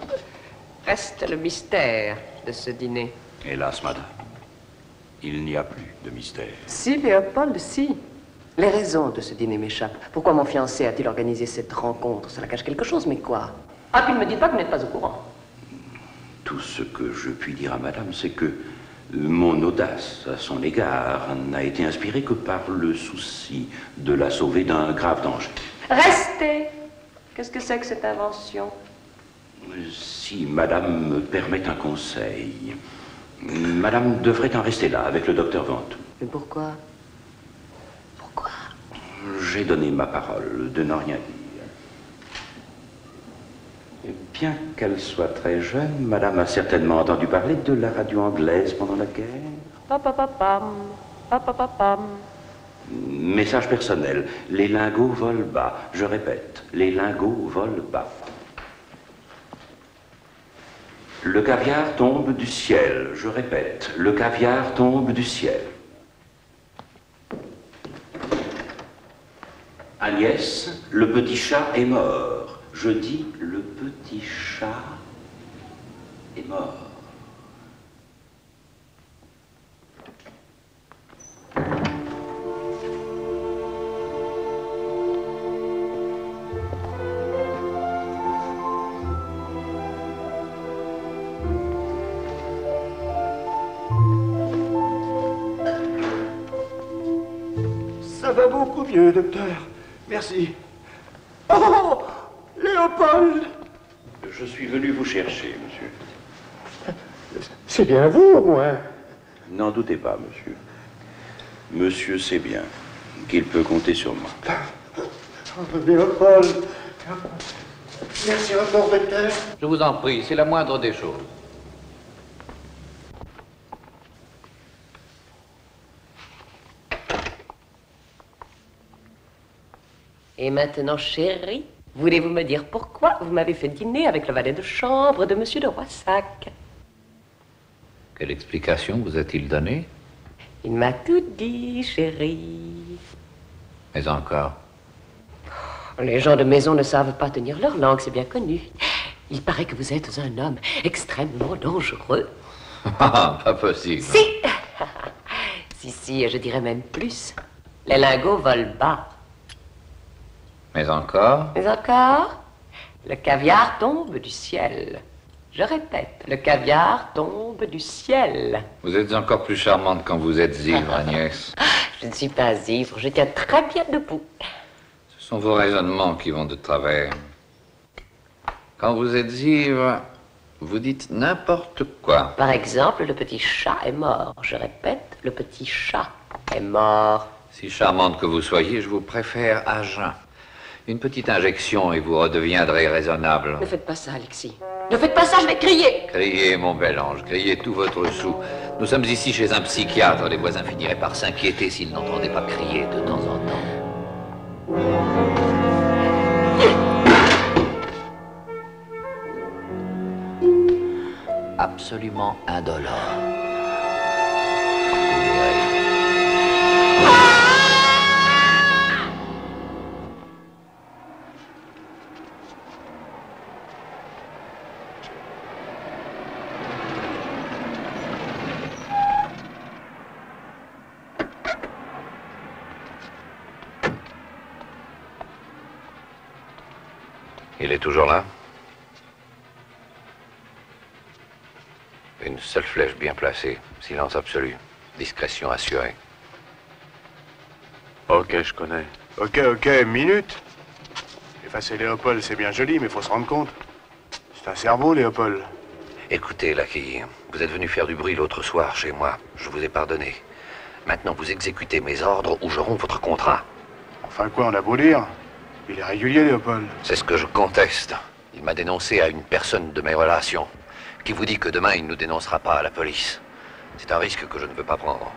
Reste le mystère de ce dîner. Hélas, madame, il n'y a plus de mystère. Si, Léopold, si. Les raisons de ce dîner m'échappent. Pourquoi mon fiancé a-t-il organisé cette rencontre? Cela cache quelque chose, mais quoi? Ah, puis ne me dites pas que vous n'êtes pas au courant. Tout ce que je puis dire à madame, c'est que mon audace à son égard n'a été inspirée que par le souci de la sauver d'un grave danger. Restez! Qu'est-ce que c'est que cette invention? Si madame me permet un conseil, madame devrait en rester là, avec le docteur Ventoux. Mais pourquoi? J'ai donné ma parole de n'en rien dire. Et bien qu'elle soit très jeune, madame a certainement entendu parler de la radio anglaise pendant la guerre. Papapapam, papapapam. Message personnel. Les lingots volent bas. Je répète, les lingots volent bas. Le caviar tombe du ciel. Je répète, le caviar tombe du ciel. Agnès, le petit chat est mort. Je dis, le petit chat est mort. Ça va beaucoup mieux, docteur. Merci. Oh, Léopold! Je suis venu vous chercher, monsieur. C'est bien vous, au moins. N'en doutez pas, monsieur. Monsieur sait bien qu'il peut compter sur moi. Oh, Léopold. Merci encore, docteur. Je vous en prie, c'est la moindre des choses. Et maintenant, chérie, voulez-vous me dire pourquoi vous m'avez fait dîner avec le valet de chambre de Monsieur de Roissac? Quelle explication vous a-t-il donnée? Il m'a tout dit, chérie. Mais encore? Les gens de maison ne savent pas tenir leur langue, c'est bien connu. Il paraît que vous êtes un homme extrêmement dangereux. Ah, pas possible. Si, si, je dirais même plus. Les lingots volent bas. Mais encore? Mais encore? Le caviar tombe du ciel. Je répète, le caviar tombe du ciel. Vous êtes encore plus charmante quand vous êtes ivre, Agnès. Je ne suis pas ivre, je tiens très bien debout. Ce sont vos raisonnements qui vont de travers. Quand vous êtes ivre, vous dites n'importe quoi. Par exemple, le petit chat est mort. Je répète, le petit chat est mort. Si charmante que vous soyez, je vous préfère à jeun. Une petite injection et vous redeviendrez raisonnable. Ne faites pas ça, Alexis. Ne faites pas ça, je vais crier. Criez, mon bel ange, criez tout votre sou. Nous sommes ici chez un psychiatre. Les voisins finiraient par s'inquiéter s'ils n'entendaient pas crier de temps en temps. Absolument indolore. Vous verrez. Il est toujours là? Une seule flèche bien placée. Silence absolu. Discrétion assurée. Ok, je connais. Ok, minute. Effacer Léopold, c'est bien joli, mais faut se rendre compte. C'est un cerveau, Léopold. Écoutez, Laquille, vous êtes venu faire du bruit l'autre soir chez moi. Je vous ai pardonné. Maintenant, vous exécutez mes ordres ou je romps votre contrat. Enfin quoi, on a beau dire. Il est régulier, Léopold. C'est ce que je conteste. Il m'a dénoncé à une personne de mes relations, qui vous dit que demain, il ne nous dénoncera pas à la police. C'est un risque que je ne veux pas prendre.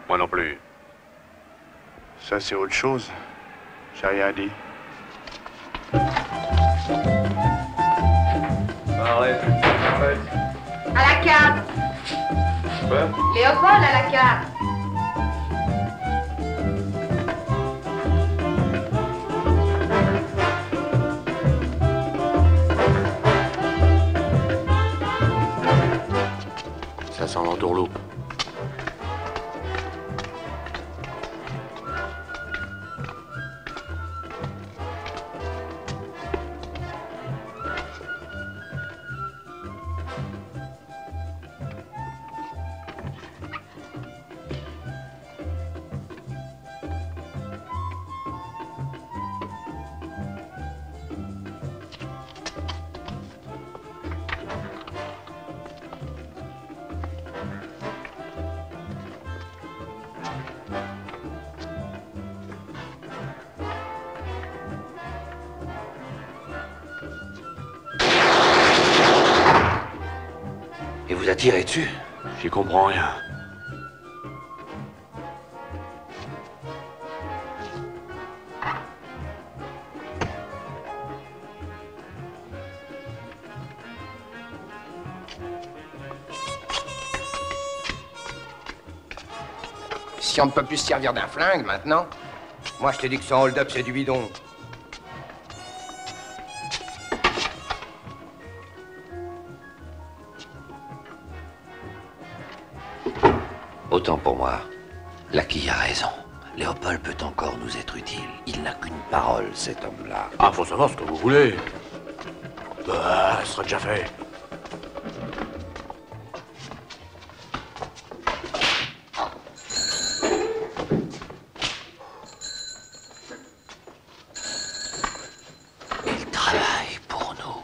Moi non plus. Ça, c'est autre chose. J'ai rien dit. Arrête. À la carte. Quoi? Léopold, à la carte. Ça sent l'entourloupe. Et vous a tiré dessus? J'y comprends rien. si on ne peut plus se servir d'un flingue maintenant. Moi, je te dis que son hold-up, c'est du bidon. Autant pour moi. Laquille a raison. Léopold peut encore nous être utile. Il n'a qu'une parole, cet homme-là. Ah, faut savoir ce que vous voulez. Bah, ce sera déjà fait. Il travaille pour nous.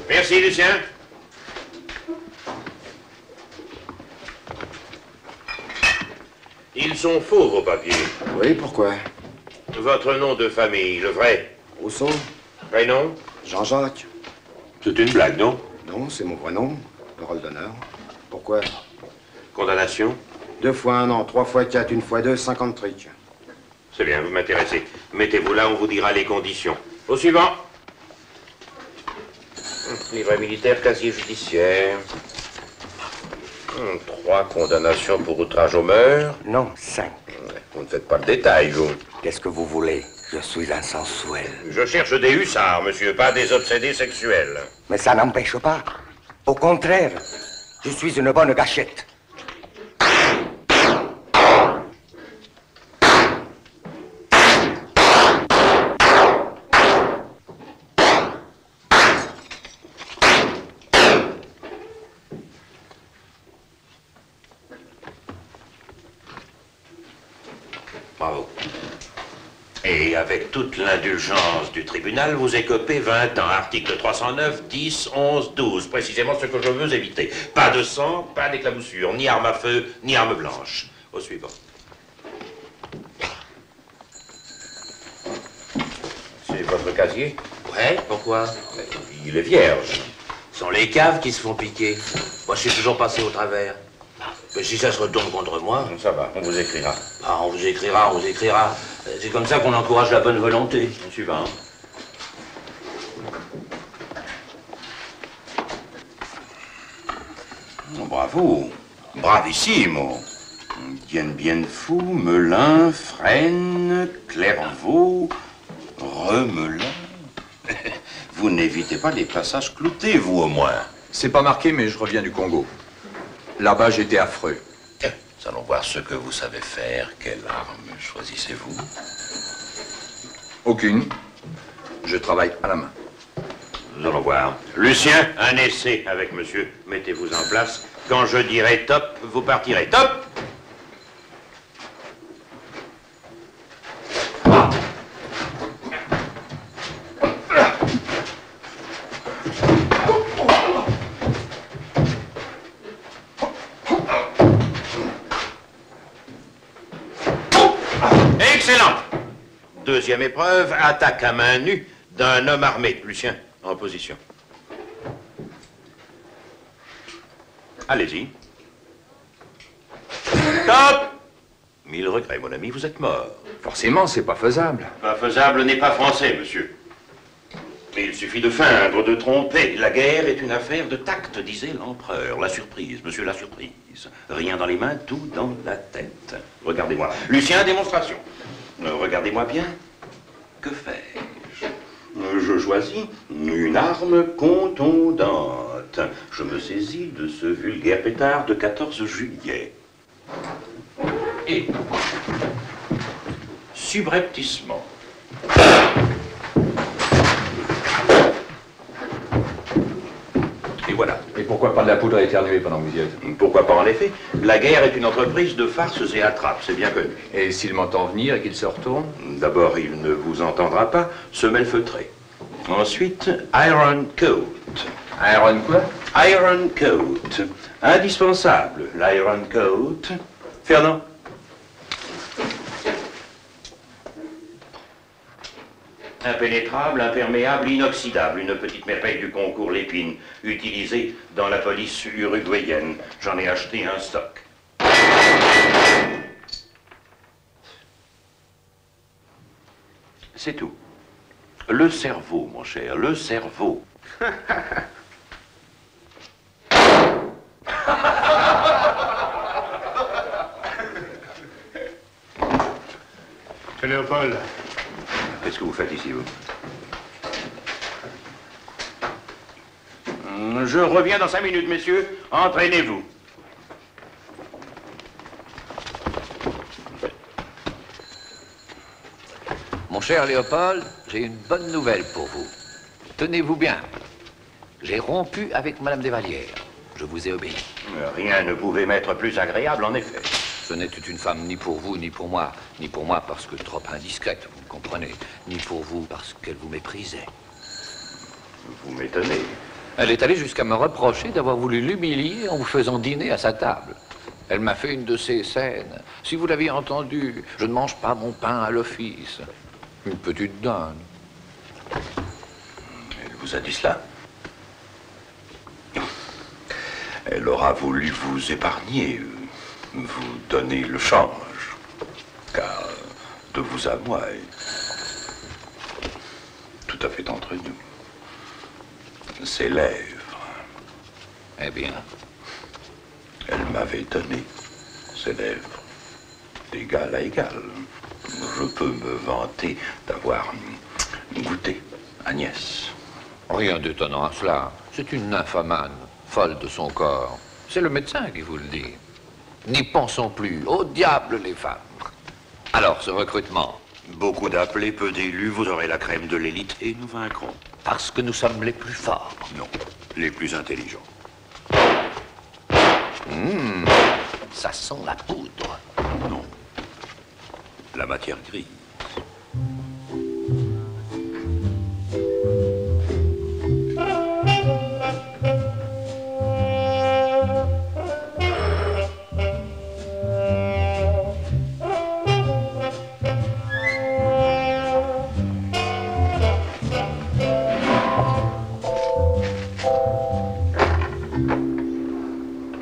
Merci, Lucien. Ils sont faux, vos papiers. Oui, pourquoi? Votre nom de famille, le vrai? Rousseau. Prénom? Jean-Jacques. C'est une blague, non? Non, c'est mon vrai nom. Parole d'honneur. Pourquoi? Condamnation? 2 fois 1 an, 3 fois 4, 1 fois 2, 50 triques. C'est bien, vous m'intéressez. Mettez-vous là, on vous dira les conditions. Au suivant. Livret militaire, casier judiciaire. 3 condamnations pour outrage au meurtre. Non, 5. Vous ne faites pas le détail, vous. Qu'est-ce que vous voulez? Je suis un sensuel. Je cherche des hussards, monsieur, pas des obsédés sexuels. Mais ça n'empêche pas. Au contraire, je suis une bonne gâchette. Bravo. Et avec toute l'indulgence du tribunal, vous écopez 20 ans. Article 309, 10, 11, 12. Précisément ce que je veux éviter. Pas de sang, pas d'éclaboussure, ni arme à feu, ni arme blanche. Au suivant. C'est votre casier? Ouais, pourquoi? Il est vierge. Ce sont les caves qui se font piquer. Moi, je suis toujours passé au travers. Mais si ça se retourne contre moi... Ça va, on vous écrira. Ah, on vous écrira, on vous écrira. C'est comme ça qu'on encourage la bonne volonté. Suivant. Bravo. Bravissimo. Dien Bien Phu, Melun, Fresnes, Clairvaux, Remelin. Vous n'évitez pas les passages cloutés, vous au moins. C'est pas marqué, mais je reviens du Congo. Là-bas, j'étais affreux. Nous allons voir ce que vous savez faire. Quelle arme choisissez-vous? Aucune. Je travaille à la main. Nous allons voir. Lucien, un essai avec monsieur. Mettez-vous en place. Quand je dirai top, vous partirez. Top! Excellent! Deuxième épreuve, attaque à main nue d'un homme armé. Lucien, en position. Allez-y. Top! 1000 regrets, mon ami, vous êtes mort. Forcément, c'est pas faisable. Pas faisable n'est pas français, monsieur. Il suffit de feindre, de tromper. La guerre est une affaire de tact, disait l'empereur. La surprise, monsieur, la surprise. Rien dans les mains, tout dans la tête. Regardez-moi. Lucien, démonstration. Regardez-moi bien. Que fais-je? Je choisis une arme contondante. Je me saisis de ce vulgaire pétard de 14 juillet. Et, subrepticement, et voilà. Et pourquoi pas de la poudre à éternuer pendant que vous y êtes? Pourquoi pas, en effet? La guerre est une entreprise de farces et attrapes, c'est bien connu. Et s'il m'entend venir et qu'il se retourne? D'abord, il ne vous entendra pas, semelle feutrée. Ensuite, Iron Coat. Iron quoi? Iron coat. Indispensable, l'iron coat. Fernand? Impénétrable, imperméable, inoxydable. Une petite merveille du concours Lépine, utilisée dans la police uruguayenne. J'en ai acheté un stock. C'est tout. Le cerveau, mon cher, le cerveau. Monsieur Léopold. Qu'est-ce que vous faites ici, vous? Je reviens dans 5 minutes, messieurs. Entraînez-vous. Mon cher Léopold, j'ai une bonne nouvelle pour vous. Tenez-vous bien. J'ai rompu avec Madame Desvallières. Je vous ai obéi. Rien ne pouvait m'être plus agréable, en effet. Ce n'était une femme ni pour vous, ni pour moi. Ni pour moi parce que trop indiscrète, vous me comprenez. Ni pour vous parce qu'elle vous méprisait. Vous m'étonnez. Elle est allée jusqu'à me reprocher d'avoir voulu l'humilier en vous faisant dîner à sa table. Elle m'a fait une de ces scènes. Si vous l'aviez entendu, je ne mange pas mon pain à l'office. Une petite dingue. Elle vous a dit cela? Elle aura voulu vous épargner, vous donner le change. Car de vous à moi, tout à fait entre nous, ses lèvres. Eh bien? Elle m'avait donné ses lèvres, d'égal à égal. Je peux me vanter d'avoir goûté Agnès. Rien d'étonnant à cela. C'est une nymphomane, folle de son corps. C'est le médecin qui vous le dit. N'y pensons plus. Au diable, les femmes. Alors, ce recrutement? Beaucoup d'appelés, peu d'élus, vous aurez la crème de l'élite et nous vaincrons. Parce que nous sommes les plus forts. Non, les plus intelligents. Ça sent la poudre. Non, la matière grise.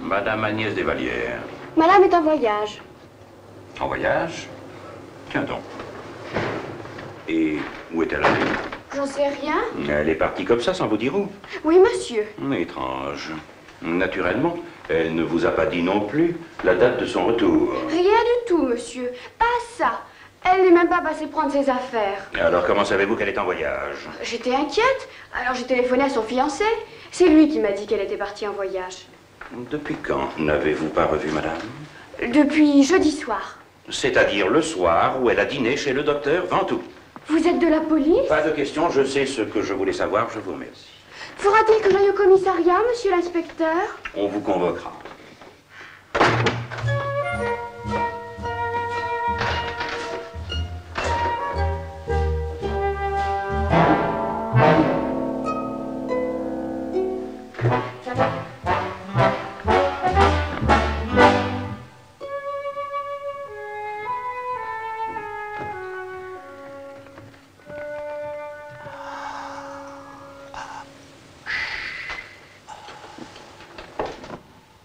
Madame Agnès Desvallières. Madame est en voyage. En voyage? Tiens donc. Et où est-elle allée? J'en sais rien. Elle est partie comme ça, sans vous dire où? Oui, monsieur. Étrange. Naturellement, elle ne vous a pas dit non plus la date de son retour. Rien du tout, monsieur. Pas ça. Elle n'est même pas passée prendre ses affaires. Alors, comment savez-vous qu'elle est en voyage? J'étais inquiète. Alors j'ai téléphoné à son fiancé. C'est lui qui m'a dit qu'elle était partie en voyage. Depuis quand n'avez-vous pas revu madame? Depuis jeudi soir. C'est-à-dire le soir où elle a dîné chez le docteur Ventoux. Vous êtes de la police? Pas de question, je sais ce que je voulais savoir, je vous remercie. Faudra-t-il que j'aille au commissariat, monsieur l'inspecteur? On vous convoquera.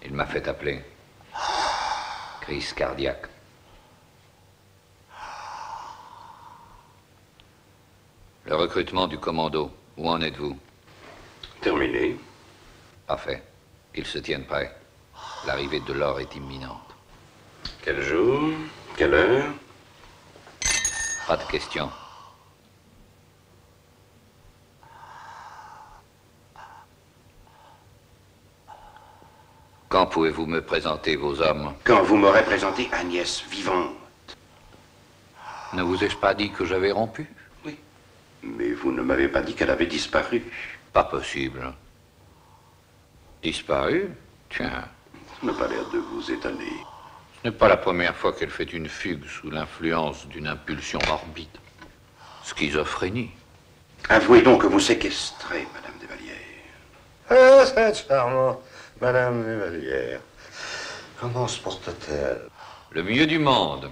Il m'a fait appeler. Crise cardiaque. Le recrutement du commando, où en êtes-vous? Terminé. Parfait. Qu'il se tienne prêt. L'arrivée de l'or est imminente. Quel jour? Quelle heure? Pas de question. Quand pouvez-vous me présenter vos hommes? Quand vous m'aurez présenté Agnès vivante. Ne vous ai-je pas dit que j'avais rompu? Oui. Mais vous ne m'avez pas dit qu'elle avait disparu. Pas possible. Disparu? Tiens. Ça n'a pas l'air de vous étonner. Ce n'est pas la première fois qu'elle fait une fugue sous l'influence d'une impulsion morbide. Schizophrénie. Avouez donc que vous séquestrez, Madame Desvallières. Ah, c'est charmant. Madame Desvallières, comment se porte-t-elle? Le mieux du monde.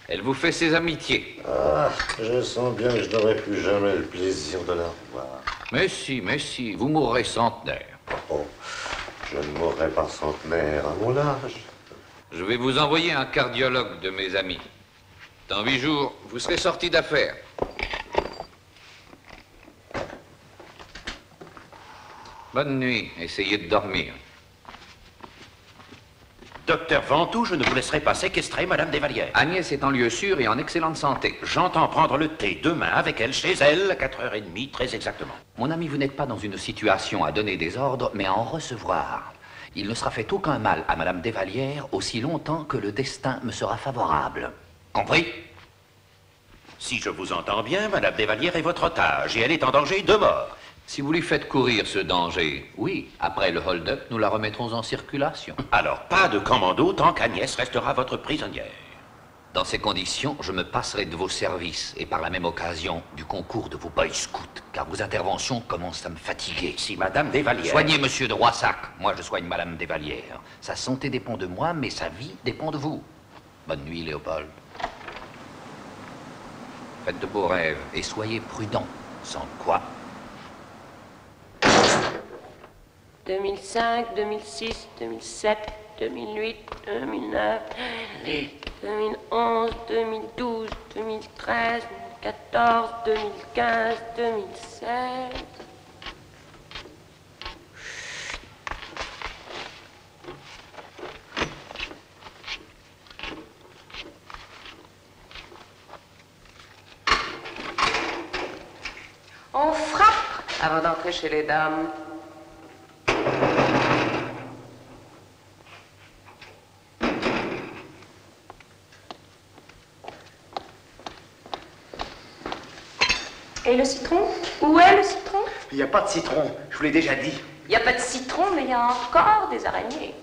Elle vous fait ses amitiés. Ah, je sens bien que je n'aurai plus jamais le plaisir de la revoir. Mais si, vous mourrez centenaire. Oh, je ne mourrai pas centenaire à mon âge. Je vais vous envoyer un cardiologue de mes amis. Dans 8 jours, vous serez sorti d'affaires. Bonne nuit, essayez de dormir. Docteur Ventoux, je ne vous laisserai pas séquestrer Madame Desvallières. Agnès est en lieu sûr et en excellente santé. J'entends prendre le thé demain avec elle, chez elle, à 4h30, très exactement. Mon ami, vous n'êtes pas dans une situation à donner des ordres, mais à en recevoir. Il ne sera fait aucun mal à Madame Desvallières aussi longtemps que le destin me sera favorable. Compris? Si je vous entends bien, Madame Desvallières est votre otage et elle est en danger de mort. Si vous lui faites courir ce danger, oui, après le hold-up, nous la remettrons en circulation. Alors, pas de commando tant qu'Agnès restera votre prisonnière. Dans ces conditions, je me passerai de vos services et par la même occasion du concours de vos Boy Scouts, car vos interventions commencent à me fatiguer. Si Madame Desvallières... Soignez Monsieur de Roissac, moi je soigne Madame Desvallières. Sa santé dépend de moi, mais sa vie dépend de vous. Bonne nuit, Léopold. Faites de beaux rêves et soyez prudents, sans quoi... 2005, 2006, 2007, 2008, 2009, 2011, 2012, 2013, 2014, 2015, 2016... On frappe avant d'entrer chez les dames. Et le citron? Où est le citron? Il n'y a pas de citron, je vous l'ai déjà dit. Il n'y a pas de citron, mais il y a encore des araignées.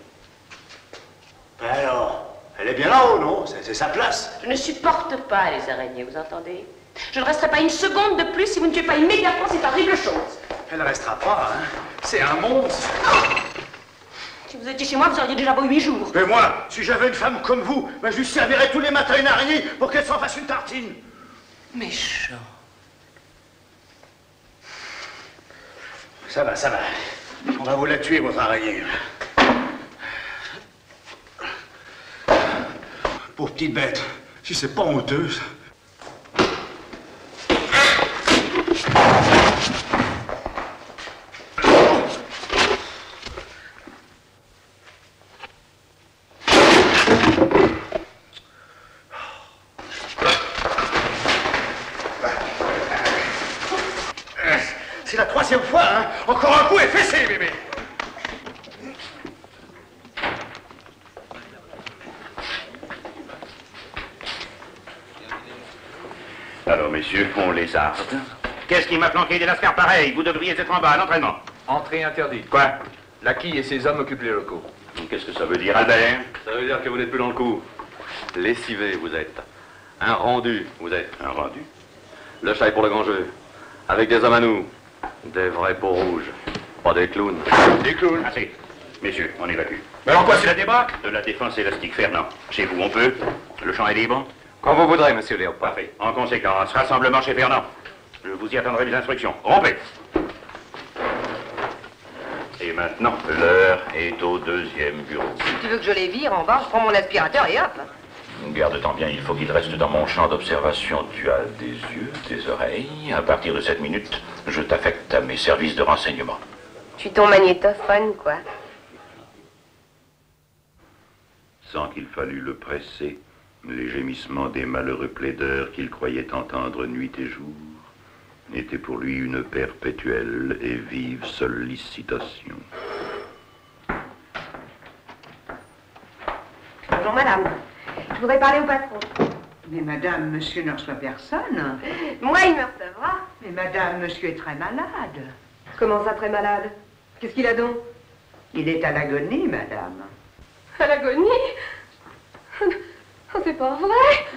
Ben alors, elle est bien là-haut, non? C'est sa place. Je ne supporte pas les araignées, vous entendez? Je ne resterai pas une seconde de plus si vous ne tuez pas immédiatement cette horrible chose. Elle ne restera pas, hein. C'est un monstre. Si vous étiez chez moi, vous auriez déjà beau 8 jours. Mais moi, si j'avais une femme comme vous, ben je lui servirais tous les matins une araignée pour qu'elle s'en fasse une tartine. Méchant. Ça va, ça va. On va vous la tuer, votre araignée. Pauvre petite bête. Si c'est pas honteux, ça. C'est la 3e fois, hein. Encore un coup et fessé, bébé. Alors, messieurs, on les arde. Qu'est-ce qui m'a planqué des lascars pareils? Vous devriez être en bas à l'entraînement. Entrée interdite. Quoi? Laquille et ses hommes occupent les locaux. Qu'est-ce que ça veut dire, Albert? Ça veut dire que vous n'êtes plus dans le coup. Lessivé, vous êtes. Un rendu, vous êtes. Un rendu? Le chat est pour le grand jeu. Avec des hommes à nous. Des vrais peaux rouges. Pas des clowns. Des clowns? Assez. Messieurs, on évacue. Mais alors quoi, c'est la débâcle? De la défense élastique, Fernand. Chez vous, on peut? Le champ est libre? Quand vous voudrez, monsieur Léopold. Parfait. En conséquence, rassemblement chez Fernand. Je vous y attendrai les instructions. Rompez! Et maintenant, l'heure est au 2e bureau. Si tu veux que je les vire, en bas, je prends mon aspirateur et hop. Garde-t'en bien, il faut qu'il reste dans mon champ d'observation. Tu as des yeux, des oreilles. À partir de cette minute, je t'affecte à mes services de renseignement. Je suis ton magnétophone, quoi. Sans qu'il fallût le presser, les gémissements des malheureux plaideurs qu'il croyait entendre nuit et jour étaient pour lui une perpétuelle et vive sollicitation. Bonjour, madame. Je voudrais parler au patron. Mais madame, monsieur ne reçoit personne. Moi, il me recevra. Mais madame, monsieur est très malade. Comment ça, très malade? Qu'est-ce qu'il a donc? Il est à l'agonie, madame. À l'agonie? Oh, c'est pas vrai.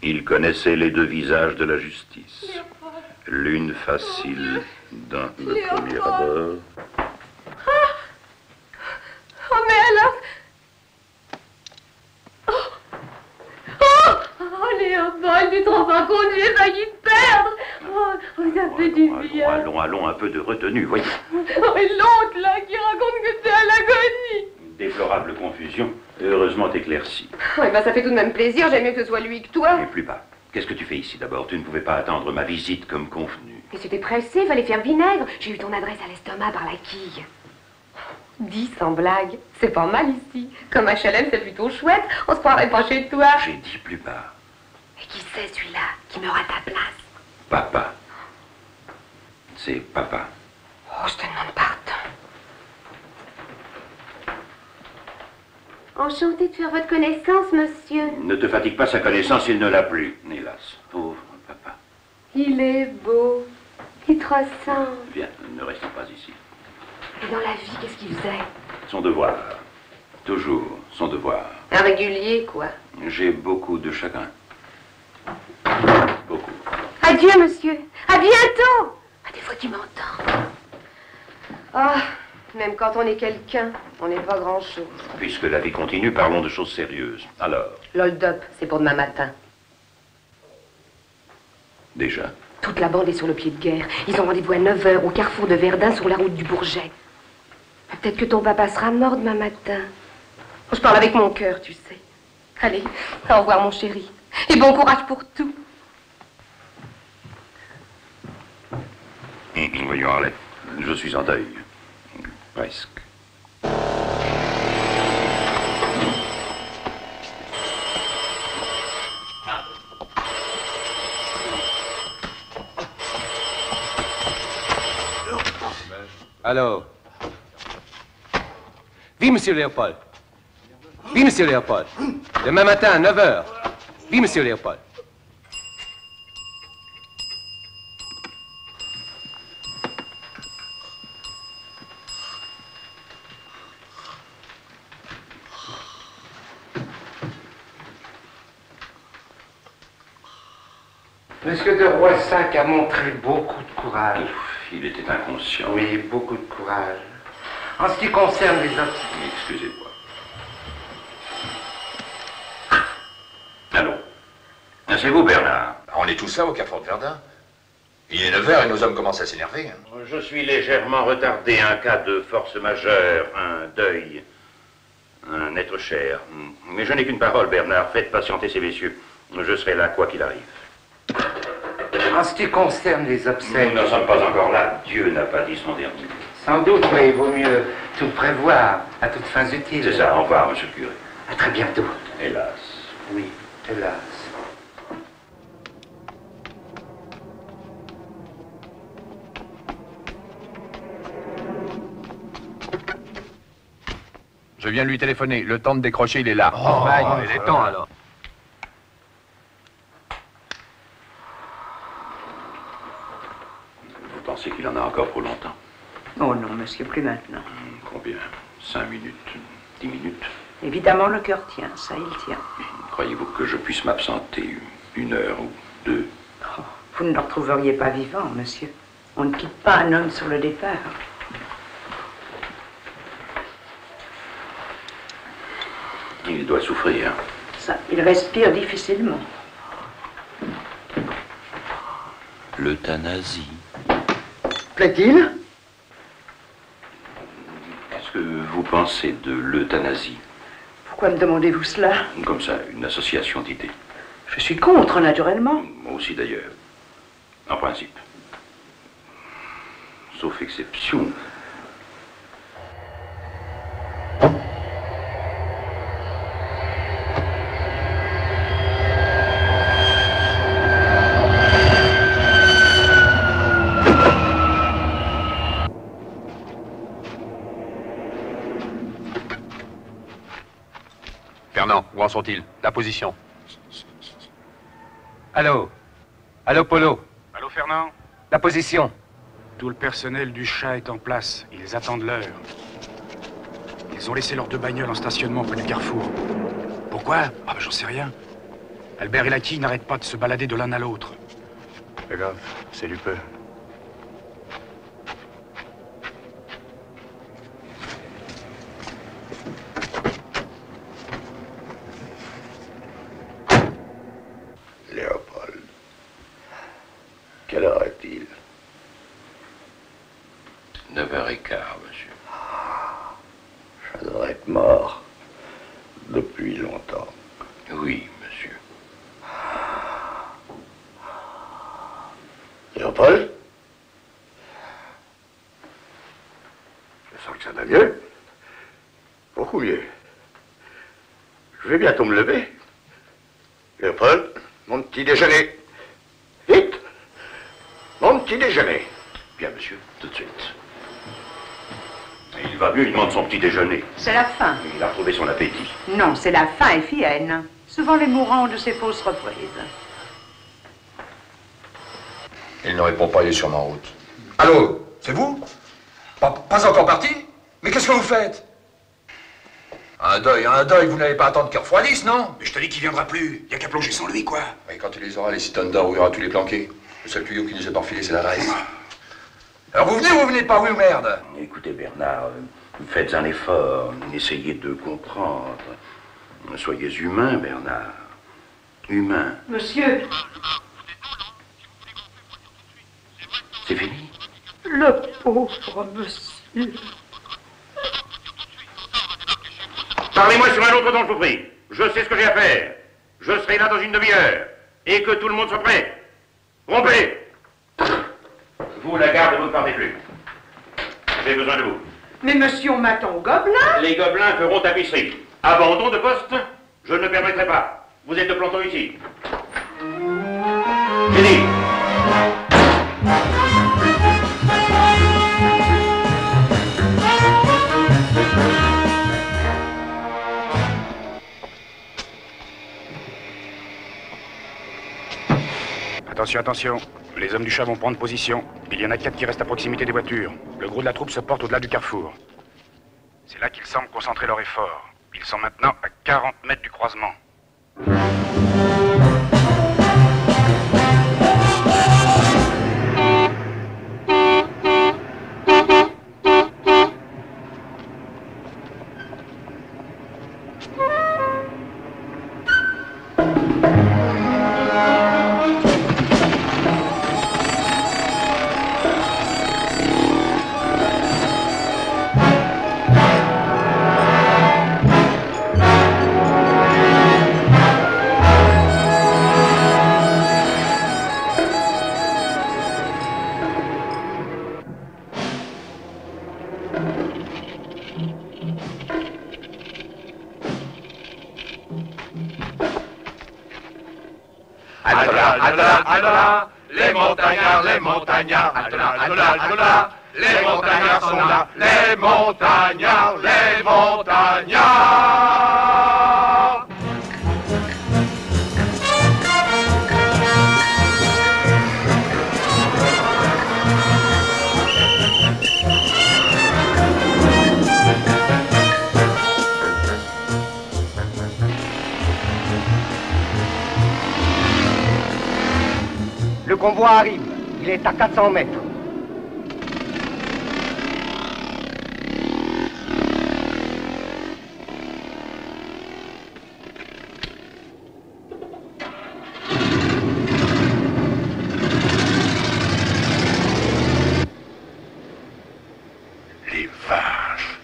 Il connaissait les deux visages de la justice. L'une facile dans le premier abord, tu te rends pas compte, j'ai failli te perdre. Oh, ça fait du bien. Allons, un peu de retenue, voyons. Oh, et l'autre, là, qui raconte que c'est à l'agonie. Déplorable confusion, heureusement éclaircie. Oh, ben, ça fait tout de même plaisir, j'aime mieux que ce soit lui que toi. Et plus bas. Qu'est-ce que tu fais ici d'abord? Tu ne pouvais pas attendre ma visite comme convenu. Mais c'était pressé, fallait faire vinaigre. J'ai eu ton adresse à l'estomac par la quille. Dis sans blague, c'est pas mal ici. Comme HLM, c'est plutôt chouette. On se croirait pas chez toi. J'ai dit plus bas. Et qui c'est celui-là qui meurt à ta place? Papa. C'est papa. Oh, je te demande pardon. Enchantée de faire votre connaissance, monsieur. Ne te fatigue pas, sa connaissance, il ne l'a plus. Hélas, pauvre papa. Il est beau. Il te ressemble. Viens, ne restons pas ici. Et dans la vie, qu'est-ce qu'il faisait? Son devoir. Toujours son devoir. Un régulier, quoi. J'ai beaucoup de chagrin. Beaucoup. Adieu, monsieur. À bientôt. À des fois tu m'entends. Ah, même quand on est quelqu'un, on n'est pas grand-chose. Puisque la vie continue, parlons de choses sérieuses. Alors, L'hold-up, c'est pour demain matin. déjà. Toute la bande est sur le pied de guerre. Ils ont rendez-vous à 9h au carrefour de Verdun sur la route du Bourget. Peut-être que ton papa sera mort demain matin. Je parle avec mon cœur, tu sais. Allez, au revoir mon chéri. Et bon courage pour tout. Voyons, Arlette, je suis en deuil. Presque. Allô? Oui, monsieur Léopold. Oui, monsieur Léopold. Demain matin à 9h. Oui, monsieur Léopold. Monsieur de Roissac a montré beaucoup de courage. Il était inconscient. Oui, beaucoup de courage. En ce qui concerne les autres... Excusez-moi. Allô? C'est vous, Bernard? On est tous là au carrefour de Verdun. Il est 9h et nos hommes commencent à s'énerver. Je suis légèrement retardé. Un cas de force majeure, un deuil, un être cher. Mais je n'ai qu'une parole, Bernard. Faites patienter ces messieurs. Je serai là, quoi qu'il arrive. En ce qui concerne les obsèques... Nous ne sommes pas encore là. Dieu n'a pas dit son dernier. Sans doute, mais il vaut mieux tout prévoir, à toutes fins utiles. C'est ça. Au revoir, monsieur le curé. À très bientôt. Hélas. Oui, hélas. Je viens de lui téléphoner. Le temps de décrocher, il est là. Oh, il est temps, alors. Vous pensez qu'il en a encore pour longtemps? Oh non, monsieur, plus maintenant. Combien? 5 minutes? 10 minutes? Évidemment, le cœur tient, ça, il tient. Croyez-vous que je puisse m'absenter 1 heure ou 2? Oh, vous ne le retrouveriez pas vivant, monsieur. On ne quitte pas un homme sur le départ. Il doit souffrir. Ça, il respire difficilement. L'euthanasie. Plaît-il? Qu'est-ce que vous pensez de l'euthanasie? Pourquoi me demandez-vous cela? Comme ça, une association d'idées. Je suis contre, naturellement. Moi aussi, d'ailleurs. En principe. Sauf exception. Fernand, où en sont-ils? La position. Allô? Allô, Polo? Allô, Fernand? La position? Tout le personnel du chat est en place. Ils attendent l'heure. Ils ont laissé leurs 2 bagnoles en stationnement près du carrefour. Pourquoi? Ah, ben, j'en sais rien. Albert et la quille n'arrêtent pas de se balader de l'un à l'autre. Fais gaffe, c'est du peu. Léopold. 9h15, monsieur. Je dois être mort depuis longtemps. Oui, monsieur. Léopold? Je sens que ça va mieux. Beaucoup mieux. Je vais bientôt me lever. Léopold, mon petit déjeuner. Vite! Mon petit déjeuner. Bien, monsieur, tout de suite. Il va mieux, il demande son petit déjeuner. C'est la faim. Il a retrouvé son appétit. Non, c'est la faim, Ephienne. Souvent les mourants ont de ces fausses reprises. Il ne répond pas, il est sur ma route. Allô, c'est vous? Pas encore parti? Mais qu'est-ce que vous faites? Un deuil, vous n'allez pas attendre qu'il refroidisse, non? Mais je te dis qu'il viendra plus. Y a qu'à plonger sans lui, quoi. Et quand il les aura, les citons d'or, où il y aura tous les planqués. Le seul tuyau qui nous est pas refilé, c'est l'adresse. Alors vous venez ou vous venez pas, oui ou merde? Écoutez, Bernard, faites un effort. Essayez de comprendre. Soyez humain, Bernard. Humain. Monsieur, C'est fini? le pauvre monsieur. Parlez-moi sur un autre dont je vous prie. Je sais ce que j'ai à faire. Je serai là dans une demi-heure. Et que tout le monde soit prêt. Rompez! Vous, la garde, vous ne partez plus. J'ai besoin de vous. Mais monsieur, on m'attend au gobelin. Les gobelins feront tapisserie. Abandon de poste, je ne le permettrai pas. Vous êtes de planton ici. Fini. Attention, attention. Les hommes du chat vont prendre position. Il y en a 4 qui restent à proximité des voitures. Le gros de la troupe se porte au-delà du carrefour. C'est là qu'ils semblent concentrer leur effort. Ils sont maintenant à 40 mètres du croisement. Les montagnards, les montagnards, les montagnards sont là, les montagnards, les montagnards. Le convoi arrive. Il est à 400 mètres. Les vaches.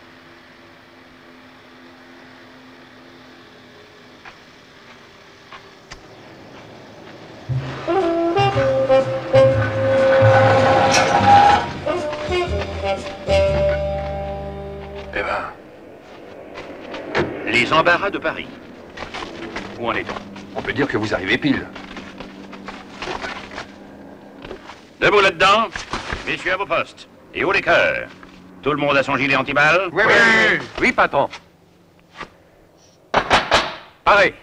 Eh ben, les embarras de Paris. Où en est-on? On peut dire que vous arrivez pile. Debout là-dedans. Messieurs, à vos postes. Et haut les cœurs. Tout le monde a son gilet anti-balle? Oui, oui, oui, patron. Arrête.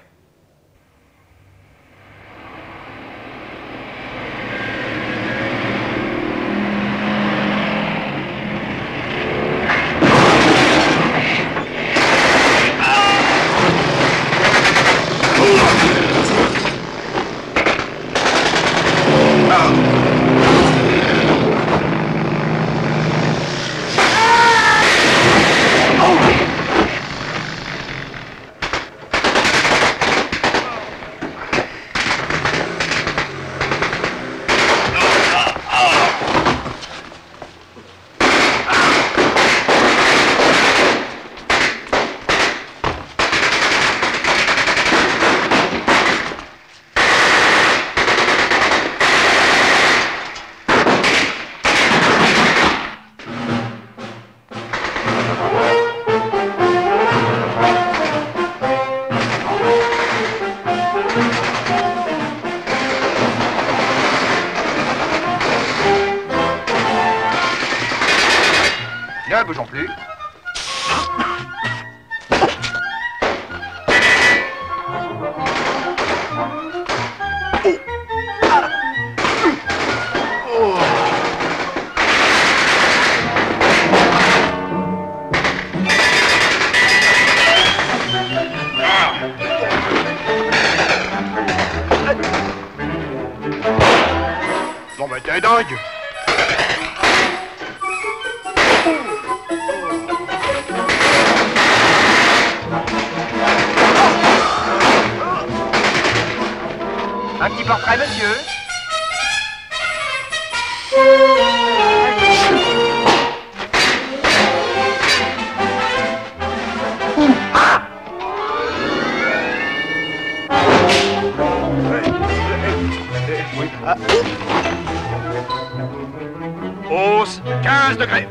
Bien, bougeons plus. Non mais t'es dingue. Un petit portrait, monsieur. Hausse 15 degrés.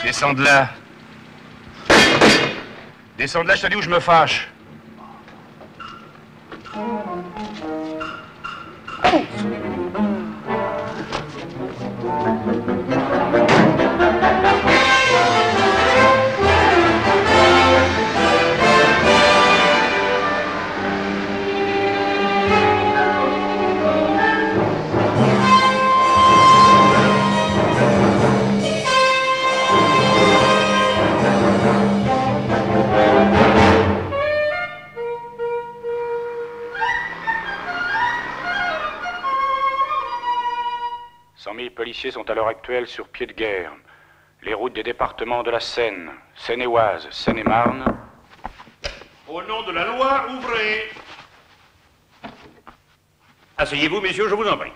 Descends de là. Descends de là, je te dis où je me fâche. Policiers sont à l'heure actuelle sur pied de guerre. Les routes des départements de la Seine, Seine-et-Oise, Seine-et-Marne. Au nom de la loi, ouvrez. Asseyez-vous, messieurs, je vous en prie.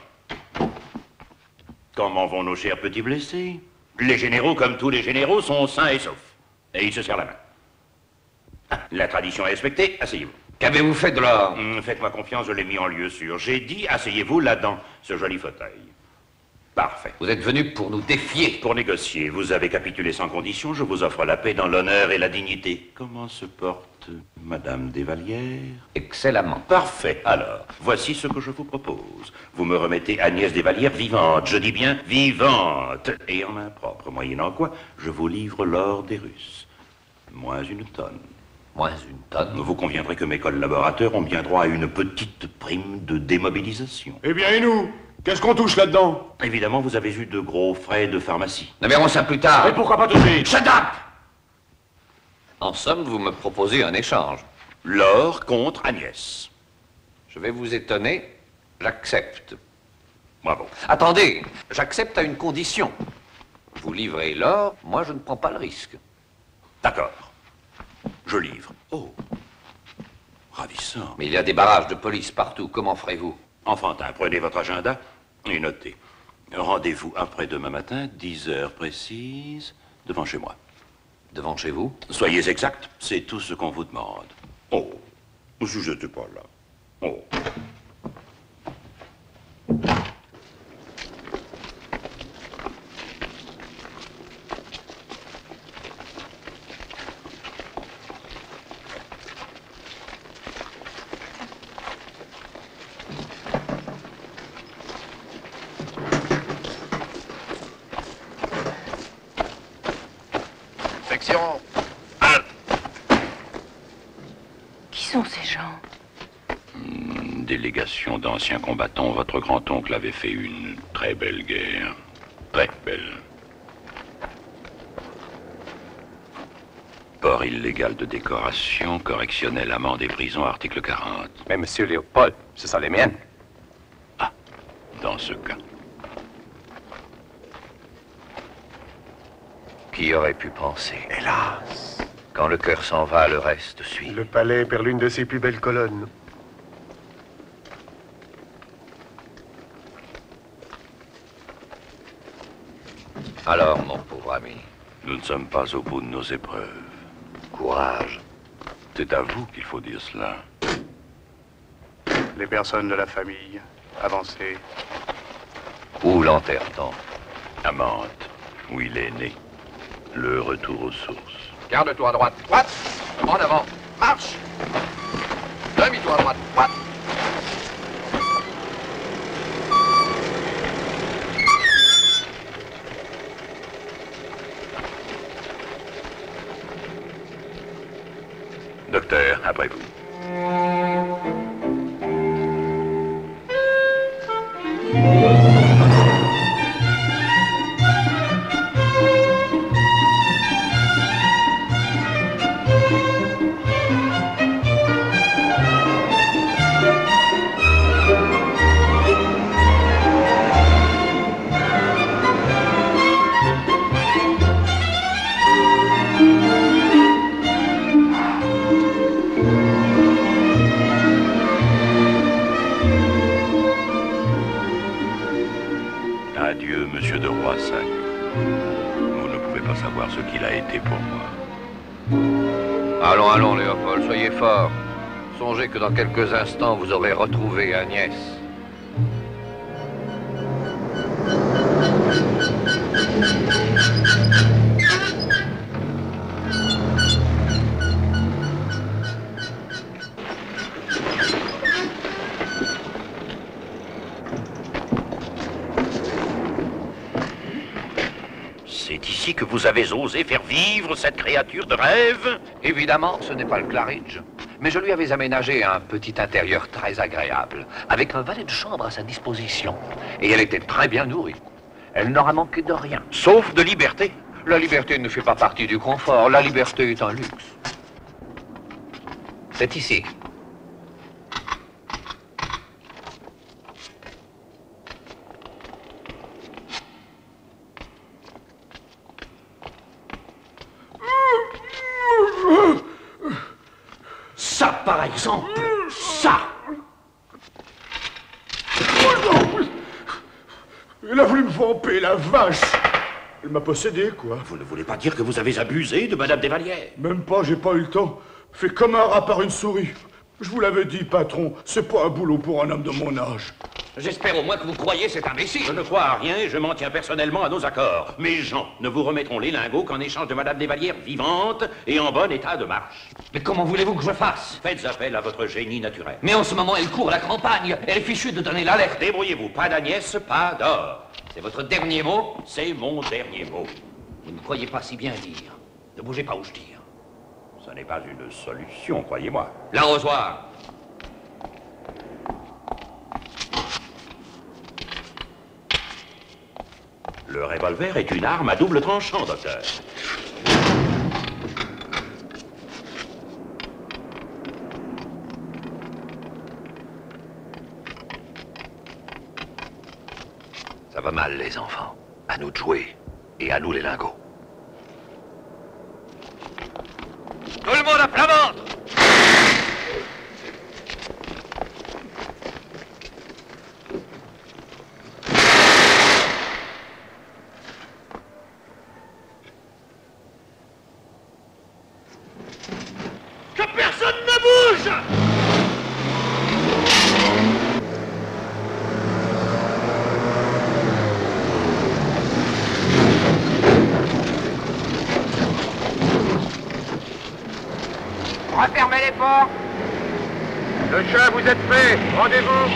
Comment vont nos chers petits blessés? Les généraux, comme tous les généraux, sont sains et saufs. Et ils se serrent la main. La tradition est respectée, asseyez-vous. Qu'avez-vous fait de l'or? Faites-moi confiance, je l'ai mis en lieu sûr. J'ai dit, asseyez-vous là dans ce joli fauteuil. Parfait. Vous êtes venu pour nous défier. Pour négocier. Vous avez capitulé sans condition. Je vous offre la paix dans l'honneur et la dignité. Comment se porte Madame Desvallières? Excellemment. Parfait. Alors, voici ce que je vous propose. Vous me remettez Agnès Desvallières vivante. Je dis bien vivante. Et en main propre. Moyennant quoi, je vous livre l'or des Russes. Moins une tonne. Moins une tonne? Vous conviendrez que mes collaborateurs ont bien droit à une petite prime de démobilisation. Eh bien, et nous? Qu'est-ce qu'on touche là-dedans? Évidemment, vous avez eu de gros frais de pharmacie. Nous verrons ça plus tard. Et pourquoi pas tout de suite? Shut up! En somme, vous me proposez un échange. L'or contre Agnès. Je vais vous étonner, j'accepte. Bravo. Attendez, j'accepte à une condition. Vous livrez l'or, moi je ne prends pas le risque. D'accord. Je livre. Oh. Ravissant. Mais il y a des barrages de police partout, comment ferez-vous? Enfantin, prenez votre agenda et notez. Rendez-vous après-demain matin, 10 heures précises, devant chez moi. Devant chez vous? Soyez exact, c'est tout ce qu'on vous demande. Oh, si j'étais pas là. Oh. Section. Qui sont ces gens? Délégation d'anciens combattants. Votre grand-oncle avait fait une très belle guerre. Très belle. Port illégal de décoration, correctionnel, amende et prison, article 40. Mais monsieur Léopold, ce sont les miennes. Ah, dans ce cas. Qui aurait pu penser? Hélas. Quand le cœur s'en va, le reste suit. Le palais perd l'une de ses plus belles colonnes. Alors, mon pauvre ami? Nous ne sommes pas au bout de nos épreuves. Courage. C'est à vous qu'il faut dire cela. les personnes de la famille. Avancez. Où l'enterre-t-on? À Mantes, où il est né. Le retour aux sources. Garde-toi à droite. Droite. En avant. Marche. Demi-toi à droite. Droite. Docteur, après vous. Adieu, monsieur de Roissac. Vous ne pouvez pas savoir ce qu'il a été pour moi. Allons, allons, Léopold, soyez fort. Songez que dans quelques instants, vous aurez retrouvé Agnès. C'est ici que vous avez osé faire vivre cette créature de rêve? Évidemment, ce n'est pas le Claridge. Mais je lui avais aménagé un petit intérieur très agréable, avec un valet de chambre à sa disposition. Et elle était très bien nourrie. Elle n'aura manqué de rien. Sauf de liberté. La liberté ne fait pas partie du confort. La liberté est un luxe. C'est ici. Ça, par exemple, ça. Elle a voulu me vamper, la vache. Elle m'a possédé, quoi. Vous ne voulez pas dire que vous avez abusé de Madame Desvalières? Même pas, j'ai pas eu le temps. Fait comme un rat par une souris. Je vous l'avais dit, patron, c'est pas un boulot pour un homme de mon âge. J'espère au moins que vous croyez cet imbécile. Je ne crois à rien et je m'en tiens personnellement à nos accords. Mes gens ne vous remettront les lingots qu'en échange de Madame Desvalières vivante et en bon état de marche. Mais comment voulez-vous que je fasse? Faites appel à votre génie naturel. Mais en ce moment, elle court à la campagne. Elle est fichue de donner l'alerte. Débrouillez-vous, pas d'Agnès, pas d'or. C'est votre dernier mot? C'est mon dernier mot. Vous ne croyez pas si bien dire. Ne bougez pas où je tire. Ce n'est pas une solution, croyez-moi. L'arrosoir. Le revolver est une arme à double tranchant, docteur. Ça va mal, les enfants. À nous de jouer. Et à nous, les lingots. Tout le monde à plat ventre! Que personne ne bouge! Refermez les portes. Le chat, vous êtes prêts? Rendez-vous.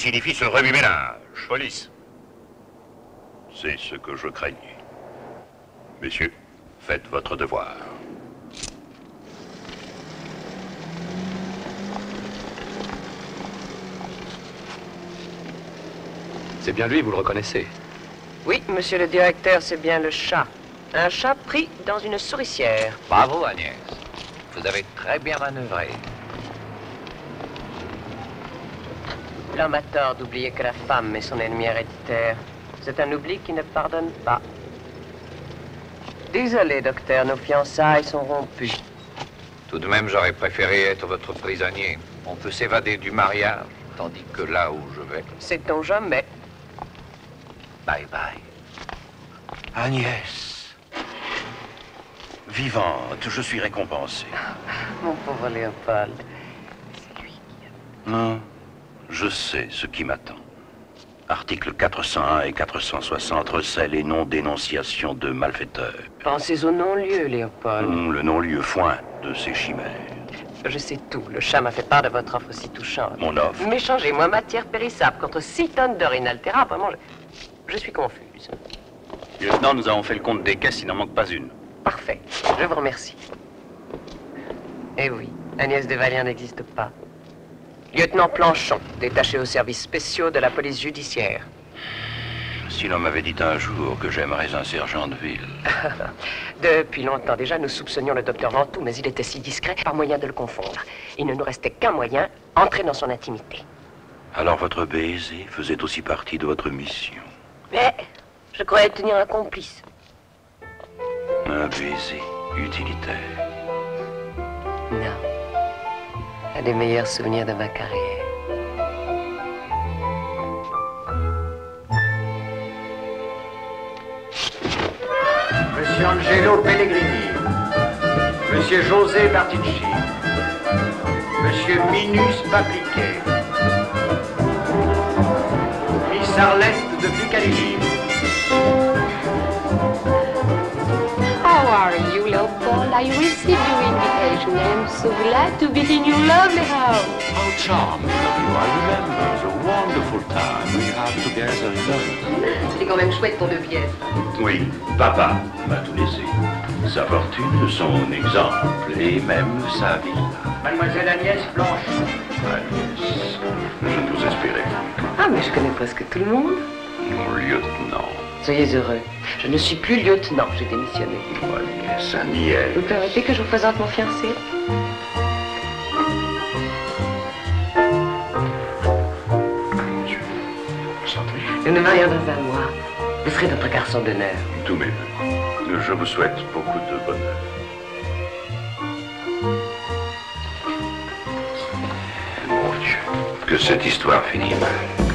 signifie ce remue-ménage. Police. C'est ce que je craignais. Messieurs, faites votre devoir. C'est bien lui, vous le reconnaissez? Oui, monsieur le directeur, c'est bien le chat. Un chat pris dans une souricière. Bravo, Agnès. Vous avez très bien manœuvré. L'homme a tort d'oublier que la femme est son ennemi héréditaire. C'est un oubli qui ne pardonne pas. Désolé, docteur, nos fiançailles sont rompues. Tout de même, j'aurais préféré être votre prisonnier. On peut s'évader du mariage, tandis que là où je vais... Sait-on jamais? Bye bye. Agnès. Vivante, je suis récompensé. Mon pauvre Léopold. Non, je sais ce qui m'attend. Articles 401 et 460, recel et non-dénonciation de malfaiteurs. Pensez au non-lieu, Léopold. Le non-lieu foin de ces chimères. Je sais tout. Le chat m'a fait part de votre offre si touchante. Mon offre? Mais changez-moi matière périssable contre 6 tonnes d'or inaltérable. Vraiment, je suis confuse. Lieutenant, nous avons fait le compte des caisses, il n'en manque pas une. Parfait. Je vous remercie. Eh oui, Agnès de Vallière n'existe pas. Lieutenant Planchon, détaché aux services spéciaux de la police judiciaire. Si l'on m'avait dit un jour que j'aimerais un sergent de ville. Depuis longtemps déjà, nous soupçonnions le docteur Ventoux, mais il était si discret, pas moyen de le confondre. Il ne nous restait qu'un moyen, entrer dans son intimité. Alors votre baiser faisait aussi partie de votre mission. Mais je croyais tenir un complice. Un baiser utilitaire. Non. Un des meilleurs souvenirs de ma carrière. Monsieur Angelo Pellegrini, Monsieur José Barticci, Monsieur Minus Papliquet, Miss Arlette de Picardie. How are you, Leopold? I received your invitation. I am so glad to be in your lovely house. How charming of you. I remember the wonderful time we had together in London. C'est quand même chouette ton deux pièces. Oui, papa m'a tout laissé. Sa fortune, son exemple et même sa villa. Mademoiselle Agnès Blanche. Agnès, je ne vous espérais plus. Ah, mais je connais presque tout le monde. Mon lieutenant. Soyez heureux. Je ne suis plus lieutenant, j'ai démissionné. Agnès, un niais. Vous permettez que je vous présente mon fiancé? Nous nous marions dans un mois. Vous serez notre garçon d'honneur. Tous mes vœux. Je vous souhaite beaucoup de bonheur. Mon Dieu, que cette histoire finisse mal.